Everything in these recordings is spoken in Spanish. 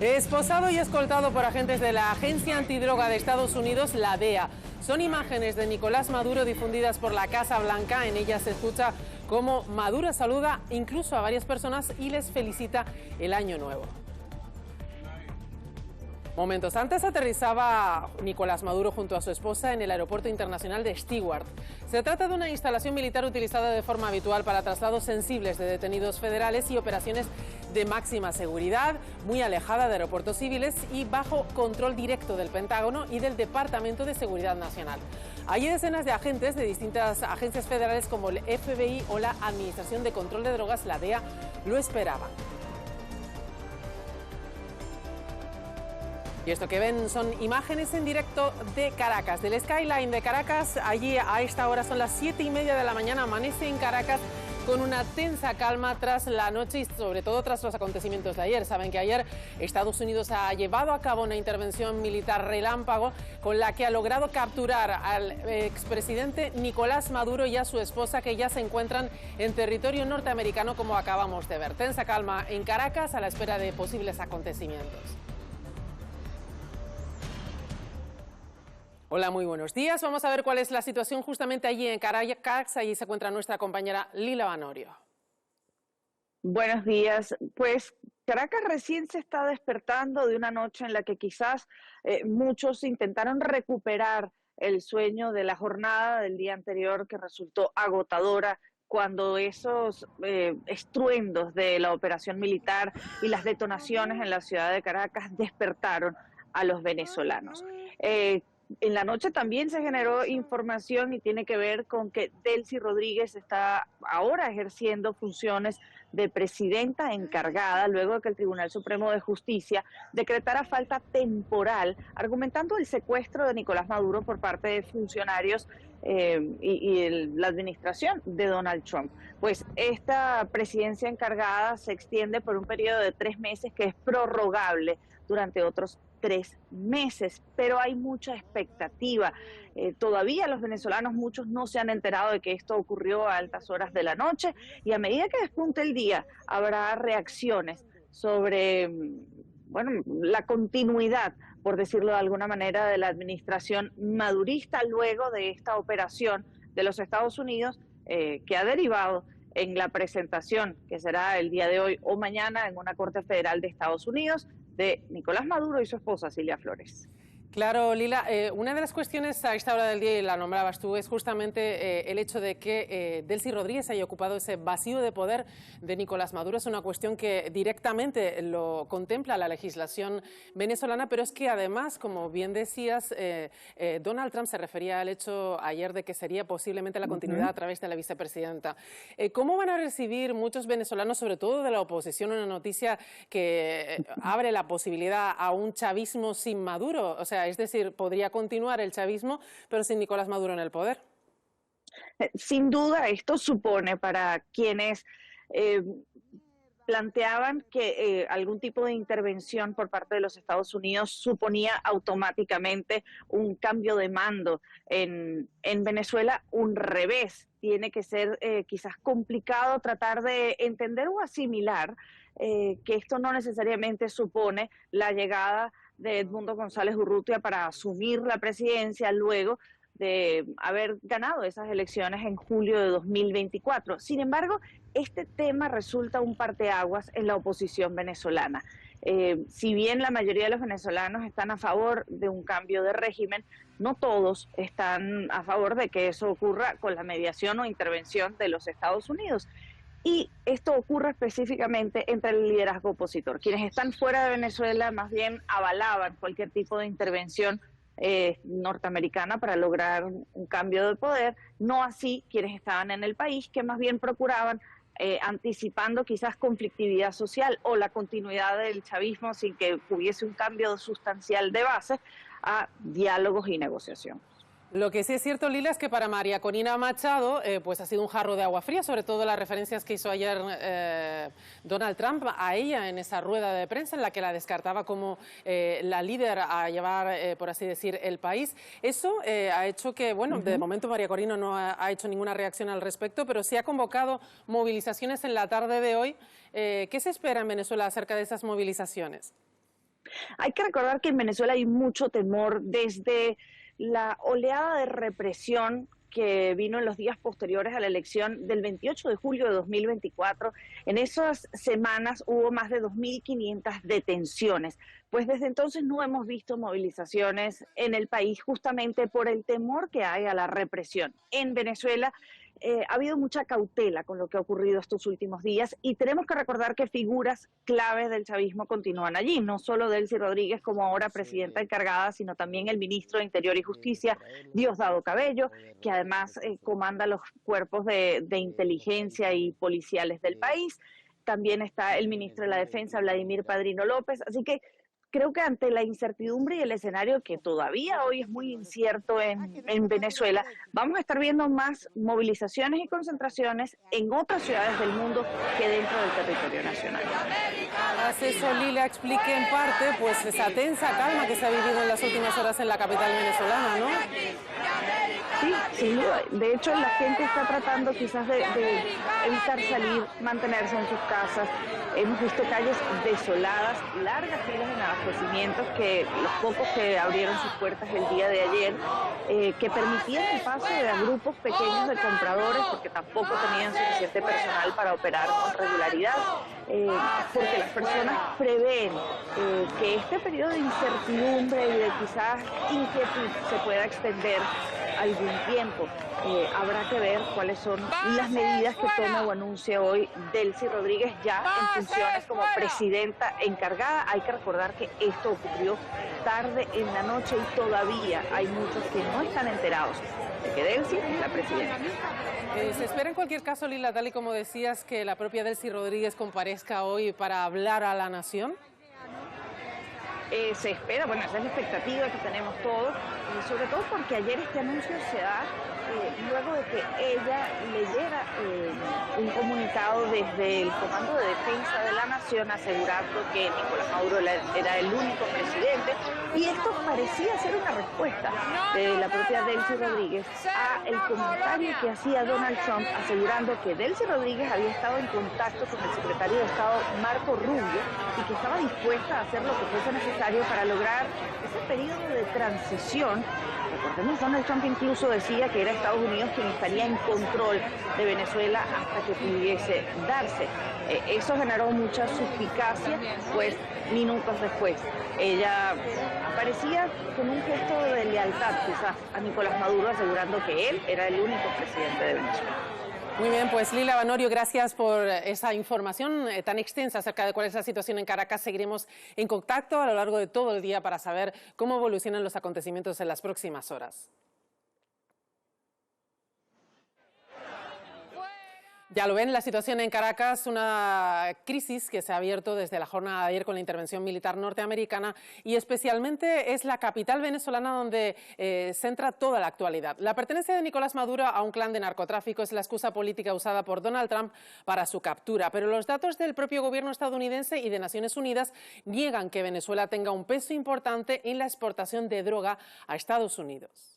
Esposado y escoltado por agentes de la Agencia Antidroga de Estados Unidos, la DEA. Son imágenes de Nicolás Maduro difundidas por la Casa Blanca. En ellas se escucha cómo Maduro saluda incluso a varias personas y les felicita el Año Nuevo. Momentos antes aterrizaba Nicolás Maduro junto a su esposa en el Aeropuerto Internacional de Stewart. Se trata de una instalación militar utilizada de forma habitual para traslados sensibles de detenidos federales y operaciones de máxima seguridad, muy alejada de aeropuertos civiles y bajo control directo del Pentágono y del Departamento de Seguridad Nacional. Hay decenas de agentes de distintas agencias federales como el FBI o la Administración de Control de Drogas, la DEA, lo esperaban. Y esto que ven son imágenes en directo de Caracas, del skyline de Caracas. Allí a esta hora son las 7:30 de la mañana, amanece en Caracas con una tensa calma tras la noche y sobre todo tras los acontecimientos de ayer. Saben que ayer Estados Unidos ha llevado a cabo una intervención militar relámpago con la que ha logrado capturar al expresidente Nicolás Maduro y a su esposa, que ya se encuentran en territorio norteamericano, como acabamos de ver. Tensa calma en Caracas a la espera de posibles acontecimientos. Hola, muy buenos días. Vamos a ver cuál es la situación justamente allí en Caracas. Allí se encuentra nuestra compañera Lila Vanorio. Buenos días. Pues Caracas recién se está despertando de una noche en la que quizás muchos intentaron recuperar el sueño de la jornada del día anterior, que resultó agotadora cuando esos estruendos de la operación militar y las detonaciones en la ciudad de Caracas despertaron a los venezolanos. En la noche también se generó información y tiene que ver con que Delcy Rodríguez está ahora ejerciendo funciones de presidenta encargada luego de que el Tribunal Supremo de Justicia decretara falta temporal, argumentando el secuestro de Nicolás Maduro por parte de funcionarios la administración de Donald Trump. Pues esta presidencia encargada se extiende por un periodo de 3 meses que es prorrogable durante otros 3 meses, pero hay mucha expectativa. Todavía los venezolanos, muchos no se han enterado de que esto ocurrió a altas horas de la noche, y a medida que despunte el día habrá reacciones sobre la continuidad, por decirlo de alguna manera, de la administración madurista luego de esta operación de los Estados Unidos que ha derivado en la presentación, que será el día de hoy o mañana en una corte federal de Estados Unidos, de Nicolás Maduro y su esposa Cilia Flores. Claro, Lila, una de las cuestiones a esta hora del día, y la nombrabas tú, es justamente el hecho de que Delcy Rodríguez haya ocupado ese vacío de poder de Nicolás Maduro. Es una cuestión que directamente lo contempla la legislación venezolana, pero es que además, como bien decías, Donald Trump se refería al hecho ayer de que sería posiblemente la continuidad a través de la vicepresidenta. ¿Cómo van a recibir muchos venezolanos, sobre todo de la oposición, una noticia que abre la posibilidad a un chavismo sin Maduro? O sea, es decir, podría continuar el chavismo, pero sin Nicolás Maduro en el poder. Sin duda, esto supone para quienes planteaban que algún tipo de intervención por parte de los Estados Unidos suponía automáticamente un cambio de mando en Venezuela, un revés. Tiene que ser quizás complicado tratar de entender o asimilar que esto no necesariamente supone la llegada de Edmundo González Urrutia para asumir la presidencia luego de haber ganado esas elecciones en julio de 2024. Sin embargo, este tema resulta un parteaguas en la oposición venezolana. Si bien la mayoría de los venezolanos están a favor de un cambio de régimen, no todos están a favor de que eso ocurra con la mediación o intervención de los Estados Unidos. Y esto ocurre específicamente entre el liderazgo opositor. Quienes están fuera de Venezuela más bien avalaban cualquier tipo de intervención norteamericana para lograr un cambio de poder, no así quienes estaban en el país, que más bien procuraban, anticipando quizás conflictividad social o la continuidad del chavismo sin que hubiese un cambio sustancial de base, a diálogos y negociación. Lo que sí es cierto, Lila, es que para María Corina Machado pues ha sido un jarro de agua fría, sobre todo las referencias que hizo ayer Donald Trump a ella en esa rueda de prensa en la que la descartaba como la líder a llevar, por así decir, el país. Eso ha hecho que, bueno, de momento María Corina no ha hecho ninguna reacción al respecto, pero sí ha convocado movilizaciones en la tarde de hoy. ¿Qué se espera en Venezuela acerca de esas movilizaciones? Hay que recordar que en Venezuela hay mucho temor desde la oleada de represión que vino en los días posteriores a la elección del 28 de julio de 2024. En esas semanas hubo más de 2.500 detenciones. Pues desde entonces no hemos visto movilizaciones en el país justamente por el temor que hay a la represión. En Venezuela ha habido mucha cautela con lo que ha ocurrido estos últimos días y tenemos que recordar que figuras claves del chavismo continúan allí, no solo Delcy Rodríguez como ahora presidenta encargada, sino también el ministro de Interior y Justicia, Diosdado Cabello, que además comanda los cuerpos de inteligencia y policiales del país. También está el ministro de la Defensa, Vladimir Padrino López, así que creo que ante la incertidumbre y el escenario que todavía hoy es muy incierto en Venezuela, vamos a estar viendo más movilizaciones y concentraciones en otras ciudades del mundo que dentro del territorio nacional. Tras eso, Lila, explique en parte pues esa tensa calma que se ha vivido en las últimas horas en la capital venezolana, ¿no? Sí, sin duda. De hecho, la gente está tratando quizás de evitar salir, mantenerse en sus casas. Hemos visto calles desoladas, largas filas en abastecimientos, que los pocos que abrieron sus puertas el día de ayer, que permitían el paso de grupos pequeños de compradores, porque tampoco tenían suficiente personal para operar con regularidad, porque las personas prevén que este periodo de incertidumbre y de quizás inquietud se pueda extender algún tiempo. Habrá que ver cuáles son las medidas que tome o anuncie hoy Delcy Rodríguez ya en funciones como presidenta encargada. Hay que recordar que esto ocurrió tarde en la noche y todavía hay muchos que no están enterados de que Delcy es la presidenta. Se espera en cualquier caso, Lila, tal y como decías, que la propia Delcy Rodríguez comparezca hoy para hablar a la nación. Se espera, bueno, esa es la expectativa que tenemos todos, sobre todo porque ayer este anuncio se da luego de que ella leyera un comunicado desde el Comando de Defensa de la Nación asegurando que Nicolás Maduro era el único presidente, y esto parecía ser una respuesta de la propia Delcy Rodríguez a el comentario que hacía Donald Trump asegurando que Delcy Rodríguez había estado en contacto con el secretario de Estado Marco Rubio y que estaba dispuesta a hacer lo que fuese necesario para lograr ese periodo de transición. Recordemos, Donald Trump incluso decía que era Estados Unidos quien estaría en control de Venezuela hasta que pudiese darse. Eso generó mucha suspicacia, pues minutos después ella aparecía con un gesto de lealtad quizás a Nicolás Maduro, asegurando que él era el único presidente de Venezuela. Muy bien, pues Lila Vanorio, gracias por esa información tan extensa acerca de cuál es la situación en Caracas. Seguiremos en contacto a lo largo de todo el día para saber cómo evolucionan los acontecimientos en las próximas horas. Ya lo ven, la situación en Caracas, una crisis que se ha abierto desde la jornada de ayer con la intervención militar norteamericana, y especialmente es la capital venezolana donde centra toda la actualidad. La pertenencia de Nicolás Maduro a un clan de narcotráfico es la excusa política usada por Donald Trump para su captura, pero los datos del propio gobierno estadounidense y de Naciones Unidas niegan que Venezuela tenga un peso importante en la exportación de droga a Estados Unidos.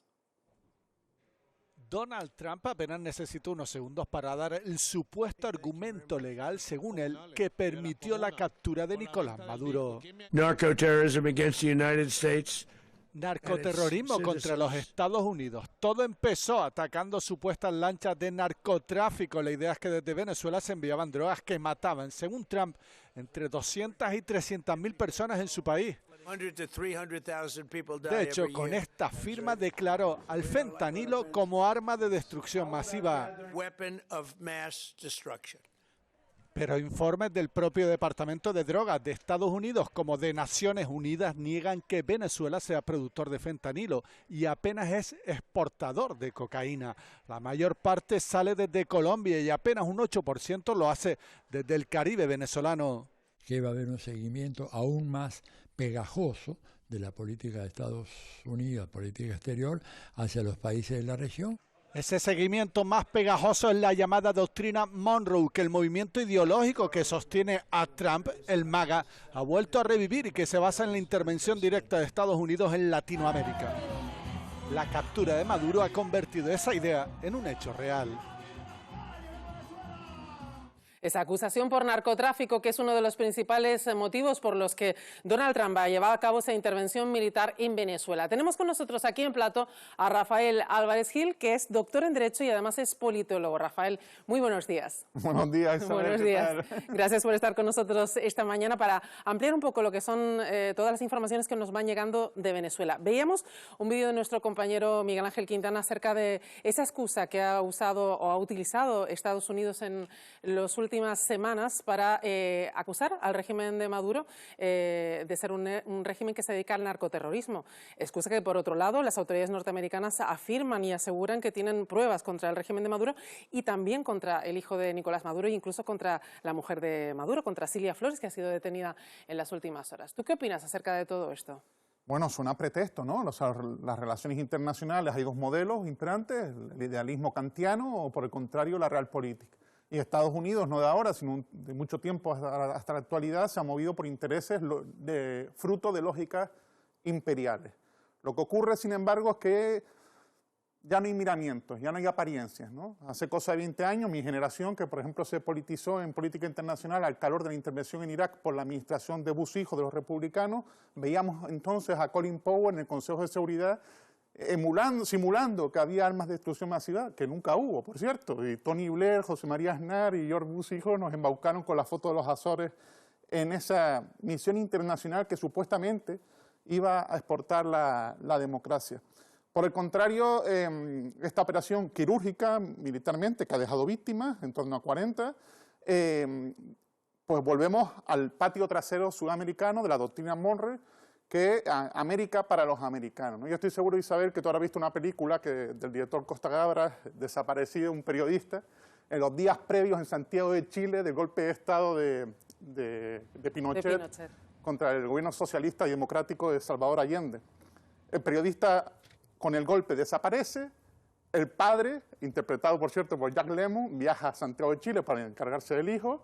Donald Trump apenas necesitó unos segundos para dar el supuesto argumento legal, según él, que permitió la captura de Nicolás Maduro. Narcoterrorism against the United States. Narcoterrorismo contra los Estados Unidos. Todo empezó atacando supuestas lanchas de narcotráfico. La idea es que desde Venezuela se enviaban drogas que mataban, según Trump, entre 200 y 300.000 personas en su país. De hecho, con esta firma declaró al fentanilo como arma de destrucción masiva. Pero informes del propio Departamento de Drogas de Estados Unidos como de Naciones Unidas niegan que Venezuela sea productor de fentanilo y apenas es exportador de cocaína. La mayor parte sale desde Colombia y apenas un 8% lo hace desde el Caribe venezolano. Que va a haber un seguimiento aún más pegajoso de la política de Estados Unidos, política exterior, hacia los países de la región. Ese seguimiento más pegajoso es la llamada doctrina Monroe, que el movimiento ideológico que sostiene a Trump, el MAGA, ha vuelto a revivir y que se basa en la intervención directa de Estados Unidos en Latinoamérica. La captura de Maduro ha convertido esa idea en un hecho real. Esa acusación por narcotráfico, que es uno de los principales motivos por los que Donald Trump ha llevado a cabo esa intervención militar en Venezuela. Tenemos con nosotros aquí en plato a Rafael Álvarez Gil, que es doctor en Derecho y además es politólogo. Rafael, muy buenos días. Buenos días, Isabel. Buenos días. Gracias por estar con nosotros esta mañana para ampliar un poco lo que son todas las informaciones que nos van llegando de Venezuela. Veíamos un vídeo de nuestro compañero Miguel Ángel Quintana acerca de esa excusa que ha usado o ha utilizado Estados Unidos en las últimas semanas para acusar al régimen de Maduro de ser un régimen que se dedica al narcoterrorismo. Excusa que, por otro lado, las autoridades norteamericanas afirman y aseguran que tienen pruebas contra el régimen de Maduro y también contra el hijo de Nicolás Maduro e incluso contra la mujer de Maduro, contra Cilia Flores, que ha sido detenida en las últimas horas. ¿Tú qué opinas acerca de todo esto? Bueno, suena pretexto, ¿no? Las relaciones internacionales, hay dos modelos imperantes, el idealismo kantiano o, por el contrario, la realpolitik. Y Estados Unidos, no de ahora, sino de mucho tiempo hasta la actualidad, se ha movido por intereses fruto de lógicas imperiales. Lo que ocurre, sin embargo, es que ya no hay miramientos, ya no hay apariencias, ¿no? Hace cosa de 20 años, mi generación, que por ejemplo se politizó en política internacional al calor de la intervención en Irak por la administración de Bush hijo de los republicanos, veíamos entonces a Colin Powell en el Consejo de Seguridad simulando que había armas de destrucción masiva, que nunca hubo, por cierto. Y Tony Blair, José María Aznar y George Bush hijo nos embaucaron con la foto de los Azores en esa misión internacional que supuestamente iba a exportar la democracia. Por el contrario, esta operación quirúrgica militarmente, que ha dejado víctimas, en torno a 40, pues volvemos al patio trasero sudamericano de la doctrina Monroe, que América para los americanos, ¿no? Yo estoy seguro, Isabel, que tú habrás visto una película del director Costa Gabras, desaparecido, un periodista, en los días previos en Santiago de Chile del golpe de Estado de Pinochet contra el gobierno socialista y democrático de Salvador Allende. El periodista con el golpe desaparece, el padre, interpretado por cierto por Jack Lemmon, viaja a Santiago de Chile para encargarse del hijo,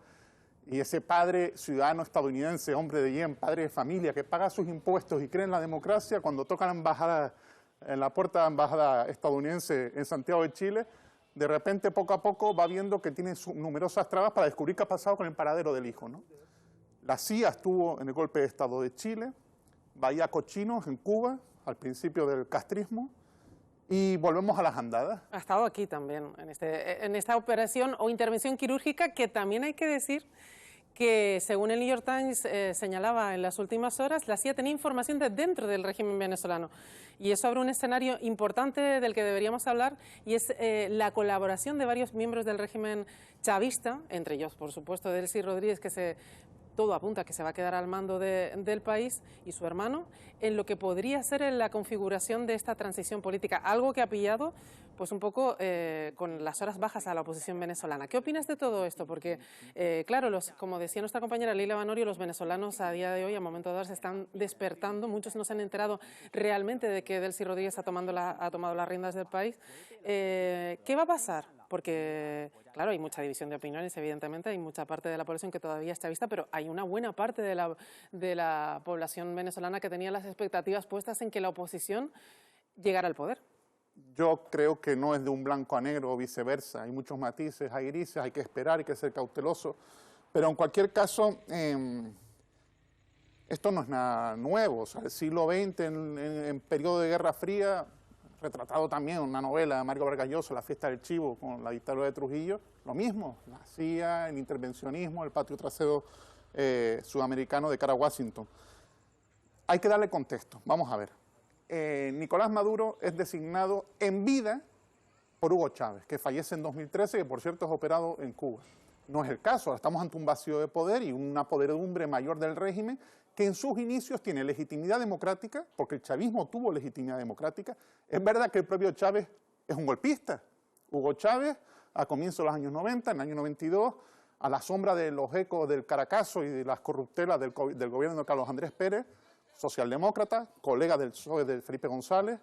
y ese padre ciudadano estadounidense, hombre de bien, padre de familia, que paga sus impuestos y cree en la democracia, cuando toca la embajada, en la puerta de la embajada estadounidense en Santiago de Chile, de repente, poco a poco, va viendo que tiene numerosas trabas para descubrir qué ha pasado con el paradero del hijo, ¿no? La CIA estuvo en el golpe de Estado de Chile, Bahía Cochinos en Cuba, al principio del castrismo, y volvemos a las andadas. Ha estado aquí también, en esta operación o intervención quirúrgica, que también hay que decir que, según el New York Times señalaba en las últimas horas, la CIA tenía información de dentro del régimen venezolano. Y eso abre un escenario importante del que deberíamos hablar, y es la colaboración de varios miembros del régimen chavista, entre ellos, por supuesto, Delcy Rodríguez, que todo apunta a que se va a quedar al mando del país, y su hermano, en lo que podría ser en la configuración de esta transición política, algo que ha pillado pues un poco con las horas bajas a la oposición venezolana. ¿Qué opinas de todo esto? Porque, claro, como decía nuestra compañera Leila Vanorio, los venezolanos a día de hoy, a momento dado, se están despertando. Muchos no se han enterado realmente de que Delcy Rodríguez ha tomado las riendas del país. ¿Qué va a pasar? Porque, claro, hay mucha división de opiniones, evidentemente, hay mucha parte de la población que todavía está vista, pero hay una buena parte de la población venezolana que tenía las expectativas puestas en que la oposición llegara al poder. Yo creo que no es de un blanco a negro o viceversa, hay muchos matices, hay grises, hay que esperar, hay que ser cauteloso, pero en cualquier caso, esto no es nada nuevo. O sea, el siglo XX, en periodo de Guerra Fría, retratado también en una novela de Mario Vargas Llosa, La fiesta del chivo, con la dictadura de Trujillo, lo mismo, la CIA, el intervencionismo, el patio trasero sudamericano de cara a Washington. Hay que darle contexto, vamos a ver. Nicolás Maduro es designado en vida por Hugo Chávez, que fallece en 2013, que por cierto es operado en Cuba. No es el caso, ahora estamos ante un vacío de poder y una podredumbre mayor del régimen, que en sus inicios tiene legitimidad democrática, porque el chavismo tuvo legitimidad democrática. Es verdad que el propio Chávez es un golpista. Hugo Chávez, a comienzos de los años 90, en el año 92, a la sombra de los ecos del Caracazo y de las corruptelas del gobierno de Carlos Andrés Pérez, socialdemócrata, colega del PSOE de Felipe González,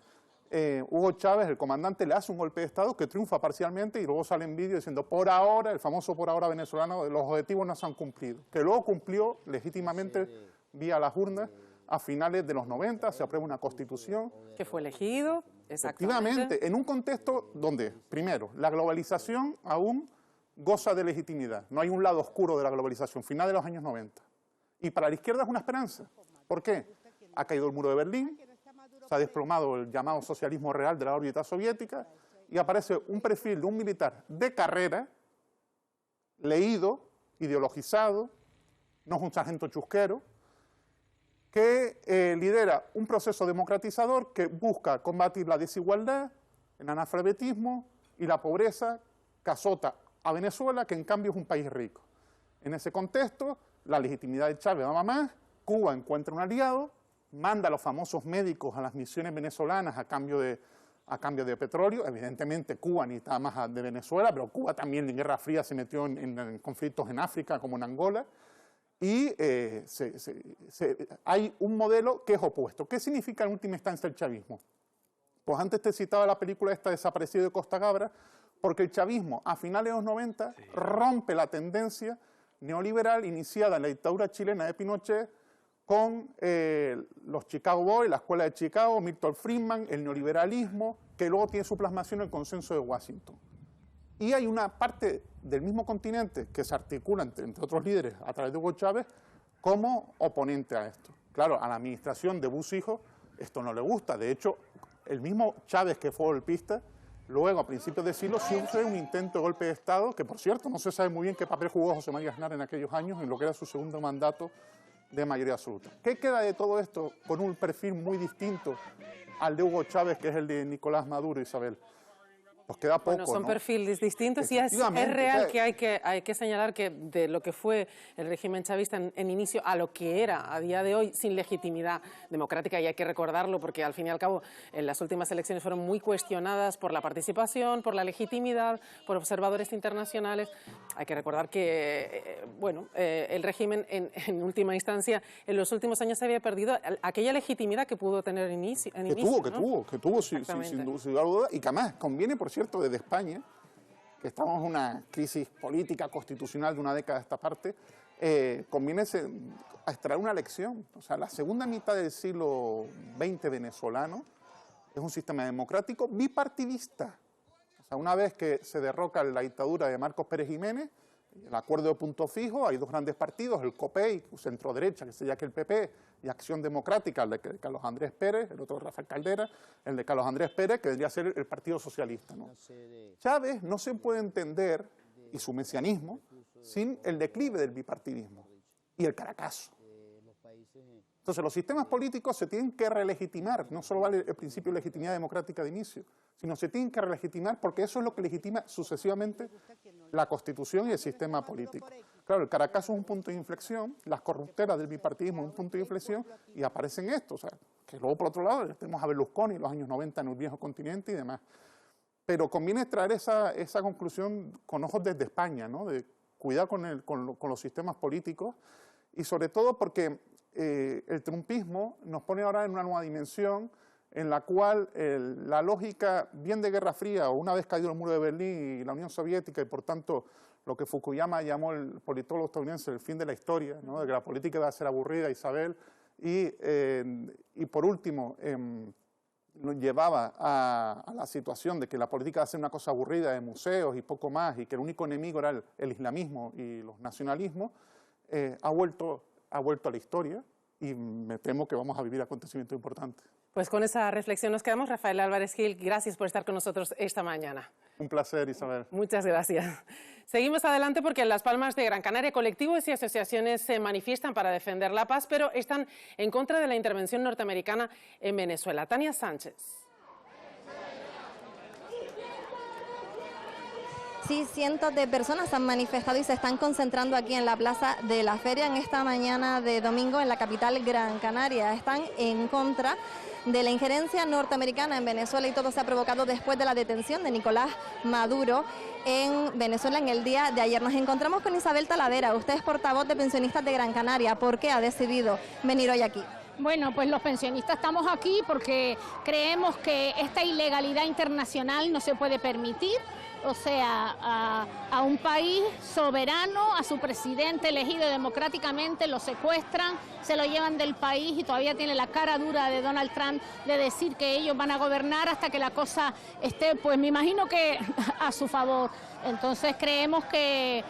Hugo Chávez, el comandante, le hace un golpe de Estado que triunfa parcialmente y luego sale en vídeo diciendo por ahora, el famoso por ahora venezolano, los objetivos no se han cumplido. Que luego cumplió legítimamente vía las urnas a finales de los 90, se aprueba una constitución. Que fue elegido, exactamente. Efectivamente, en un contexto donde, primero, la globalización aún goza de legitimidad. No hay un lado oscuro de la globalización, final de los años 90. Y para la izquierda es una esperanza. ¿Por qué? Ha caído el muro de Berlín, se ha desplomado el llamado socialismo real de la órbita soviética y aparece un perfil de un militar de carrera, leído, ideologizado, no es un sargento chusquero, que lidera un proceso democratizador que busca combatir la desigualdad, el analfabetismo y la pobreza que azota a Venezuela, que en cambio es un país rico. En ese contexto, la legitimidad de Chávez va más, Cuba encuentra un aliado, manda a los famosos médicos a las misiones venezolanas a cambio de petróleo. Evidentemente Cuba necesitaba más de Venezuela, pero Cuba también en Guerra Fría se metió en conflictos en África, como en Angola, y hay un modelo que es opuesto. ¿Qué significa en última instancia el chavismo? Pues antes te citaba la película esta Desaparecido de Costa Gabra, porque el chavismo a finales de los 90 rompe la tendencia neoliberal iniciada en la dictadura chilena de Pinochet con los Chicago Boys, la Escuela de Chicago, Milton Friedman, el neoliberalismo, que luego tiene su plasmación en el consenso de Washington. Y hay una parte del mismo continente que se articula entre otros líderes a través de Hugo Chávez como oponente a esto. Claro, a la administración de Bush hijo esto no le gusta. De hecho, el mismo Chávez que fue golpista, luego a principios de siglo sufre un intento de golpe de Estado, que por cierto no se sabe muy bien qué papel jugó José María Aznar en aquellos años, en lo que era su segundo mandato de mayoría absoluta. ¿Qué queda de todo esto con un perfil muy distinto al de Hugo Chávez, que es el de Nicolás Maduro, Isabel? Pues queda poco, bueno, son ¿no? perfiles distintos y es real que hay que señalar que de lo que fue el régimen chavista en inicio a lo que era a día de hoy sin legitimidad democrática, y hay que recordarlo porque al fin y al cabo en las últimas elecciones fueron muy cuestionadas por la participación, por la legitimidad, por observadores internacionales. Hay que recordar que el régimen en última instancia en los últimos años había perdido aquella legitimidad que pudo tener en inicio. Que tuvo sin duda, y que además conviene, por cierto, desde España, que estamos en una crisis política constitucional de una década a esta parte, conviene extraer una lección. O sea, la segunda mitad del siglo XX venezolano es un sistema democrático bipartidista. O sea, una vez que se derroca la dictadura de Marcos Pérez Jiménez, el acuerdo de punto fijo, hay dos grandes partidos, el COPEI, centro derecha, que sería que el PP, y Acción Democrática, el de Carlos Andrés Pérez, el otro de Rafael Caldera, el de Carlos Andrés Pérez, que debería ser el Partido Socialista, ¿no? Chávez no se puede entender, y su mesianismo, sin el declive del bipartidismo y el Caracazo. Entonces los sistemas políticos se tienen que relegitimar, no solo vale el principio de legitimidad democrática de inicio, sino se tienen que relegitimar porque eso es lo que legitima sucesivamente la Constitución y el sistema político. Claro, el Caracazo es un punto de inflexión, las corruptelas del bipartidismo es un punto de inflexión y aparecen esto, o sea, que luego por otro lado tenemos a Berlusconi en los años 90 en el viejo continente y demás. Pero conviene traer esa conclusión con ojos desde España, ¿no? De cuidar con los sistemas políticos y sobre todo porque el trumpismo nos pone ahora en una nueva dimensión en la cual la lógica bien de Guerra Fría o una vez caído el muro de Berlín y la Unión Soviética y por tanto lo que Fukuyama llamó el politólogo estadounidense el fin de la historia, ¿no? De que la política va a ser aburrida, Isabel, y por último nos llevaba a la situación de que la política va a ser una cosa aburrida de museos y poco más y que el único enemigo era el islamismo y los nacionalismos, ha vuelto a la historia y me temo que vamos a vivir acontecimientos importantes. Pues con esa reflexión nos quedamos. Rafael Álvarez Gil, gracias por estar con nosotros esta mañana. Un placer, Isabel. Muchas gracias. Seguimos adelante porque en Las Palmas de Gran Canaria colectivos y asociaciones se manifiestan para defender la paz, pero están en contra de la intervención norteamericana en Venezuela. Tania Sánchez. Sí, cientos de personas han manifestado y se están concentrando aquí en la Plaza de la Feria en esta mañana de domingo en la capital Gran Canaria. Están en contra de la injerencia norteamericana en Venezuela y todo se ha provocado después de la detención de Nicolás Maduro en Venezuela en el día de ayer. Nos encontramos con Isabel Talavera, usted es portavoz de pensionistas de Gran Canaria. ¿Por qué ha decidido venir hoy aquí? Bueno, pues los pensionistas estamos aquí porque creemos que esta ilegalidad internacional no se puede permitir. o sea, a un país soberano, a su presidente elegido democráticamente, lo secuestran, se lo llevan del país y todavía tiene la cara dura de Donald Trump de decir que ellos van a gobernar hasta que la cosa esté, pues me imagino que a su favor. Entonces creemos que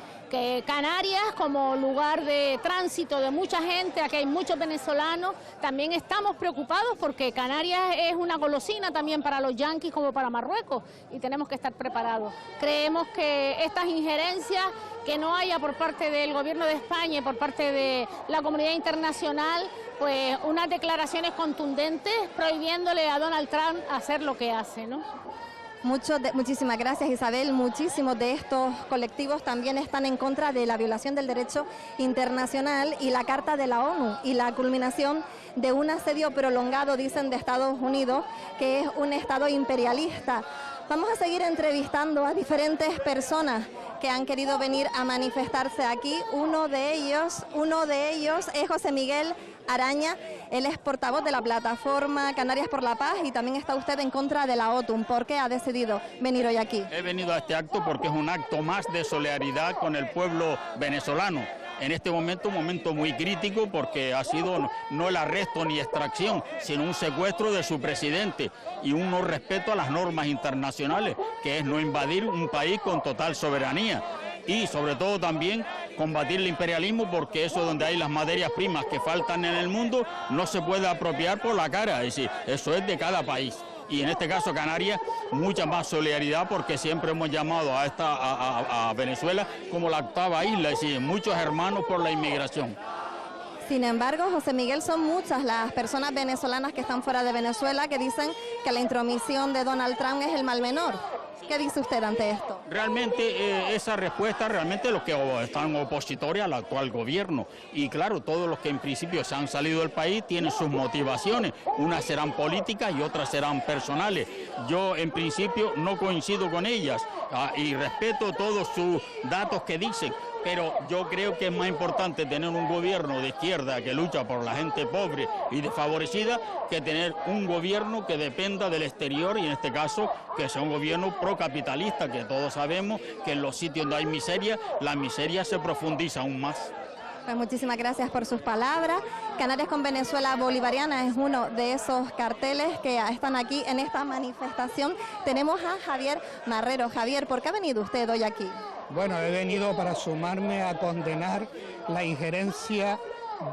Canarias, como lugar de tránsito de mucha gente, aquí hay muchos venezolanos, también estamos preocupados porque Canarias es una golosina también para los yanquis como para Marruecos y tenemos que estar preparados. Creemos que estas injerencias que no haya por parte del gobierno de España y por parte de la comunidad internacional, pues unas declaraciones contundentes prohibiéndole a Donald Trump hacer lo que hace, ¿no? Muchísimas gracias, Isabel. Muchísimos de estos colectivos también están en contra de la violación del derecho internacional y la Carta de la ONU y la culminación de un asedio prolongado, dicen, de Estados Unidos, que es un Estado imperialista. Vamos a seguir entrevistando a diferentes personas que han querido venir a manifestarse aquí. Uno de ellos es José Miguel Araña. Él es portavoz de la plataforma Canarias por la Paz y también está usted en contra de la OTUN. ¿Por qué ha decidido venir hoy aquí? He venido a este acto porque es un acto más de solidaridad con el pueblo venezolano. En este momento, un momento muy crítico porque ha sido no el arresto ni extracción, sino un secuestro de su presidente y un no respeto a las normas internacionales, que es no invadir un país con total soberanía. Y sobre todo también combatir el imperialismo, porque eso donde hay las materias primas que faltan en el mundo no se puede apropiar por la cara, es decir, eso es de cada país. Y en este caso Canarias, mucha más solidaridad porque siempre hemos llamado a Venezuela como la octava isla, es decir, muchos hermanos por la inmigración. Sin embargo, José Miguel, son muchas las personas venezolanas que están fuera de Venezuela que dicen que la intromisión de Donald Trump es el mal menor. ¿Qué dice usted ante esto? Realmente esa respuesta, realmente los que están opositores al actual gobierno. Y claro, todos los que en principio se han salido del país tienen sus motivaciones. Unas serán políticas y otras serán personales. Yo en principio no coincido con ellas y respeto todos sus datos que dicen. Pero yo creo que es más importante tener un gobierno de izquierda que lucha por la gente pobre y desfavorecida que tener un gobierno que dependa del exterior y en este caso que sea un gobierno procapitalista, que todos sabemos que en los sitios donde hay miseria, la miseria se profundiza aún más. Pues muchísimas gracias por sus palabras. Canarias con Venezuela Bolivariana es uno de esos carteles que están aquí en esta manifestación. Tenemos a Javier Marrero. Javier, ¿por qué ha venido usted hoy aquí? Bueno, he venido para sumarme a condenar la injerencia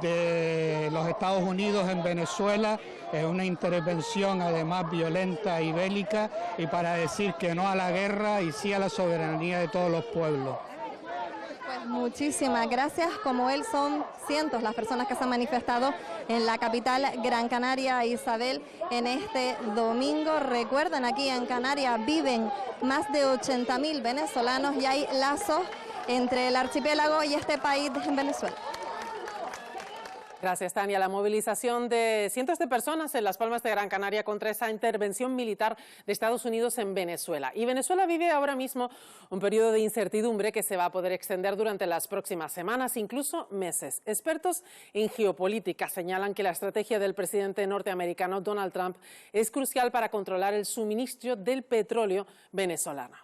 de los Estados Unidos en Venezuela. Es una intervención además violenta y bélica, y para decir que no a la guerra y sí a la soberanía de todos los pueblos. Pues muchísimas gracias. Como él, son cientos las personas que se han manifestado en la capital Gran Canaria, Isabel, en este domingo. Recuerden, aquí en Canarias viven más de 80.000 venezolanos y hay lazos entre el archipiélago y este país en Venezuela. Gracias, Tania. La movilización de cientos de personas en Las Palmas de Gran Canaria contra esa intervención militar de Estados Unidos en Venezuela. Y Venezuela vive ahora mismo un periodo de incertidumbre que se va a poder extender durante las próximas semanas, incluso meses. Expertos en geopolítica señalan que la estrategia del presidente norteamericano Donald Trump es crucial para controlar el suministro del petróleo venezolano.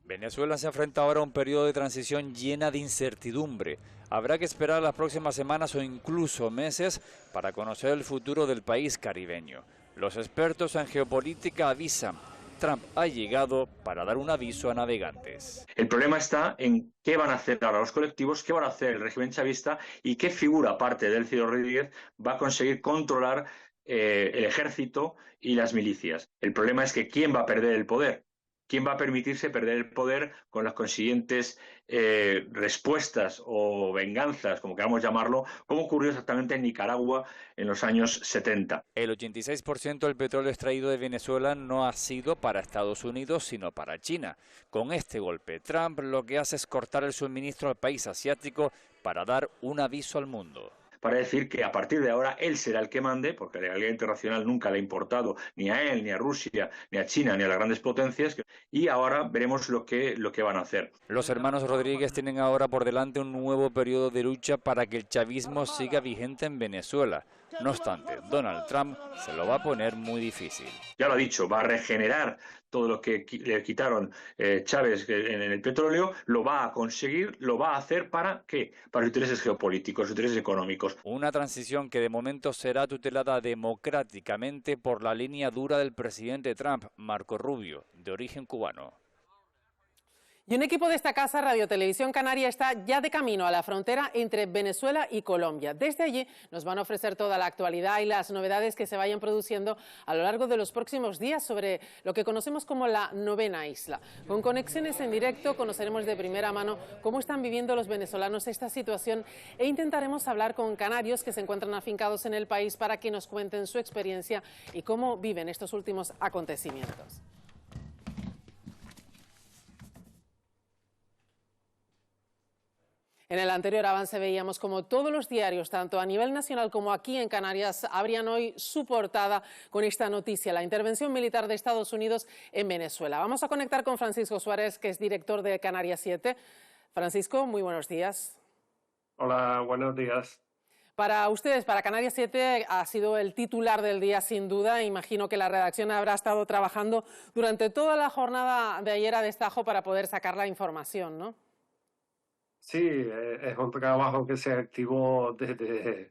Venezuela se enfrenta ahora a un periodo de transición llena de incertidumbre. Habrá que esperar las próximas semanas o incluso meses para conocer el futuro del país caribeño. Los expertos en geopolítica avisan: Trump ha llegado para dar un aviso a navegantes. El problema está en qué van a hacer ahora los colectivos, qué van a hacer el régimen chavista y qué figura, aparte del Ciro Rodríguez, va a conseguir controlar el ejército y las milicias. El problema es que ¿quién va a perder el poder? ¿Quién va a permitirse perder el poder con las consiguientes respuestas o venganzas, como queramos llamarlo, como ocurrió exactamente en Nicaragua en los años 70? El 86% del petróleo extraído de Venezuela no ha sido para Estados Unidos, sino para China. Con este golpe, Trump lo que hace es cortar el suministro al país asiático para dar un aviso al mundo. Para decir que a partir de ahora él será el que mande, porque la legalidad internacional nunca le ha importado ni a él, ni a Rusia, ni a China, ni a las grandes potencias, y ahora veremos lo que van a hacer. Los hermanos Rodríguez tienen ahora por delante un nuevo periodo de lucha para que el chavismo siga vigente en Venezuela. No obstante, Donald Trump se lo va a poner muy difícil. Ya lo ha dicho, va a regenerar todo lo que le quitaron Chávez en el petróleo, lo va a conseguir, lo va a hacer ¿para qué? Para los intereses geopolíticos, los intereses económicos. Una transición que de momento será tutelada democráticamente por la línea dura del presidente Trump, Marco Rubio, de origen cubano. Y un equipo de esta casa, Radio Televisión Canaria, está ya de camino a la frontera entre Venezuela y Colombia. Desde allí nos van a ofrecer toda la actualidad y las novedades que se vayan produciendo a lo largo de los próximos días sobre lo que conocemos como la novena isla. Con conexiones en directo conoceremos de primera mano cómo están viviendo los venezolanos esta situación e intentaremos hablar con canarios que se encuentran afincados en el país para que nos cuenten su experiencia y cómo viven estos últimos acontecimientos. En el anterior avance veíamos como todos los diarios, tanto a nivel nacional como aquí en Canarias, abrían hoy su portada con esta noticia, la intervención militar de Estados Unidos en Venezuela. Vamos a conectar con Francisco Suárez, que es director de Canarias 7. Francisco, muy buenos días. Hola, buenos días. Para ustedes, para Canarias 7, ha sido el titular del día, sin duda. Imagino que la redacción habrá estado trabajando durante toda la jornada de ayer a destajo para poder sacar la información, ¿no? Sí, es un trabajo que se activó desde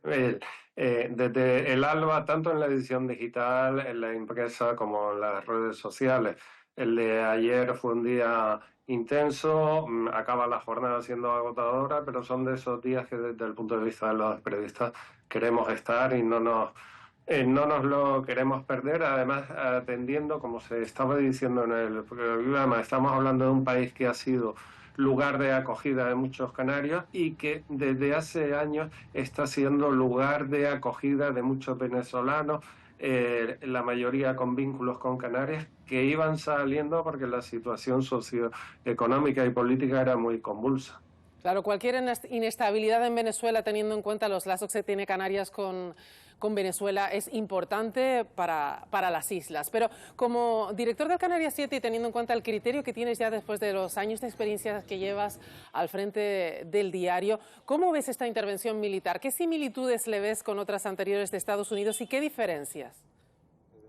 el alba, tanto en la edición digital, en la impresa, como en las redes sociales. El de ayer fue un día intenso, acaba la jornada siendo agotadora, pero son de esos días que desde el punto de vista de los periodistas queremos estar y no nos lo queremos perder. Además, atendiendo, como se estaba diciendo en el programa, estamos hablando de un país que ha sido lugar de acogida de muchos canarios y que desde hace años está siendo lugar de acogida de muchos venezolanos, la mayoría con vínculos con Canarias, que iban saliendo porque la situación socioeconómica y política era muy convulsa. Claro, cualquier inestabilidad en Venezuela, teniendo en cuenta los lazos que tiene Canarias con Venezuela, es importante para las islas. Pero como director del Canarias 7 y teniendo en cuenta el criterio que tienes ya después de los años de experiencia que llevas al frente del diario, ¿cómo ves esta intervención militar? ¿Qué similitudes le ves con otras anteriores de Estados Unidos y qué diferencias?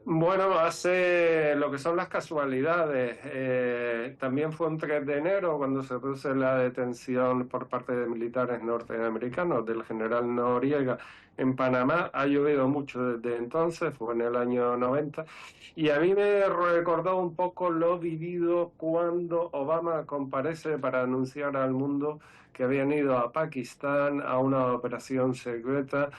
Bueno, hace lo que son las casualidades. También fue un 3 de enero cuando se produce la detención por parte de militares norteamericanos del general Noriega en Panamá. Ha llovido mucho desde entonces, fue en el año 90. Y a mí me recordó un poco lo vivido cuando Obama comparece para anunciar al mundo que habían ido a Pakistán a una operación secreta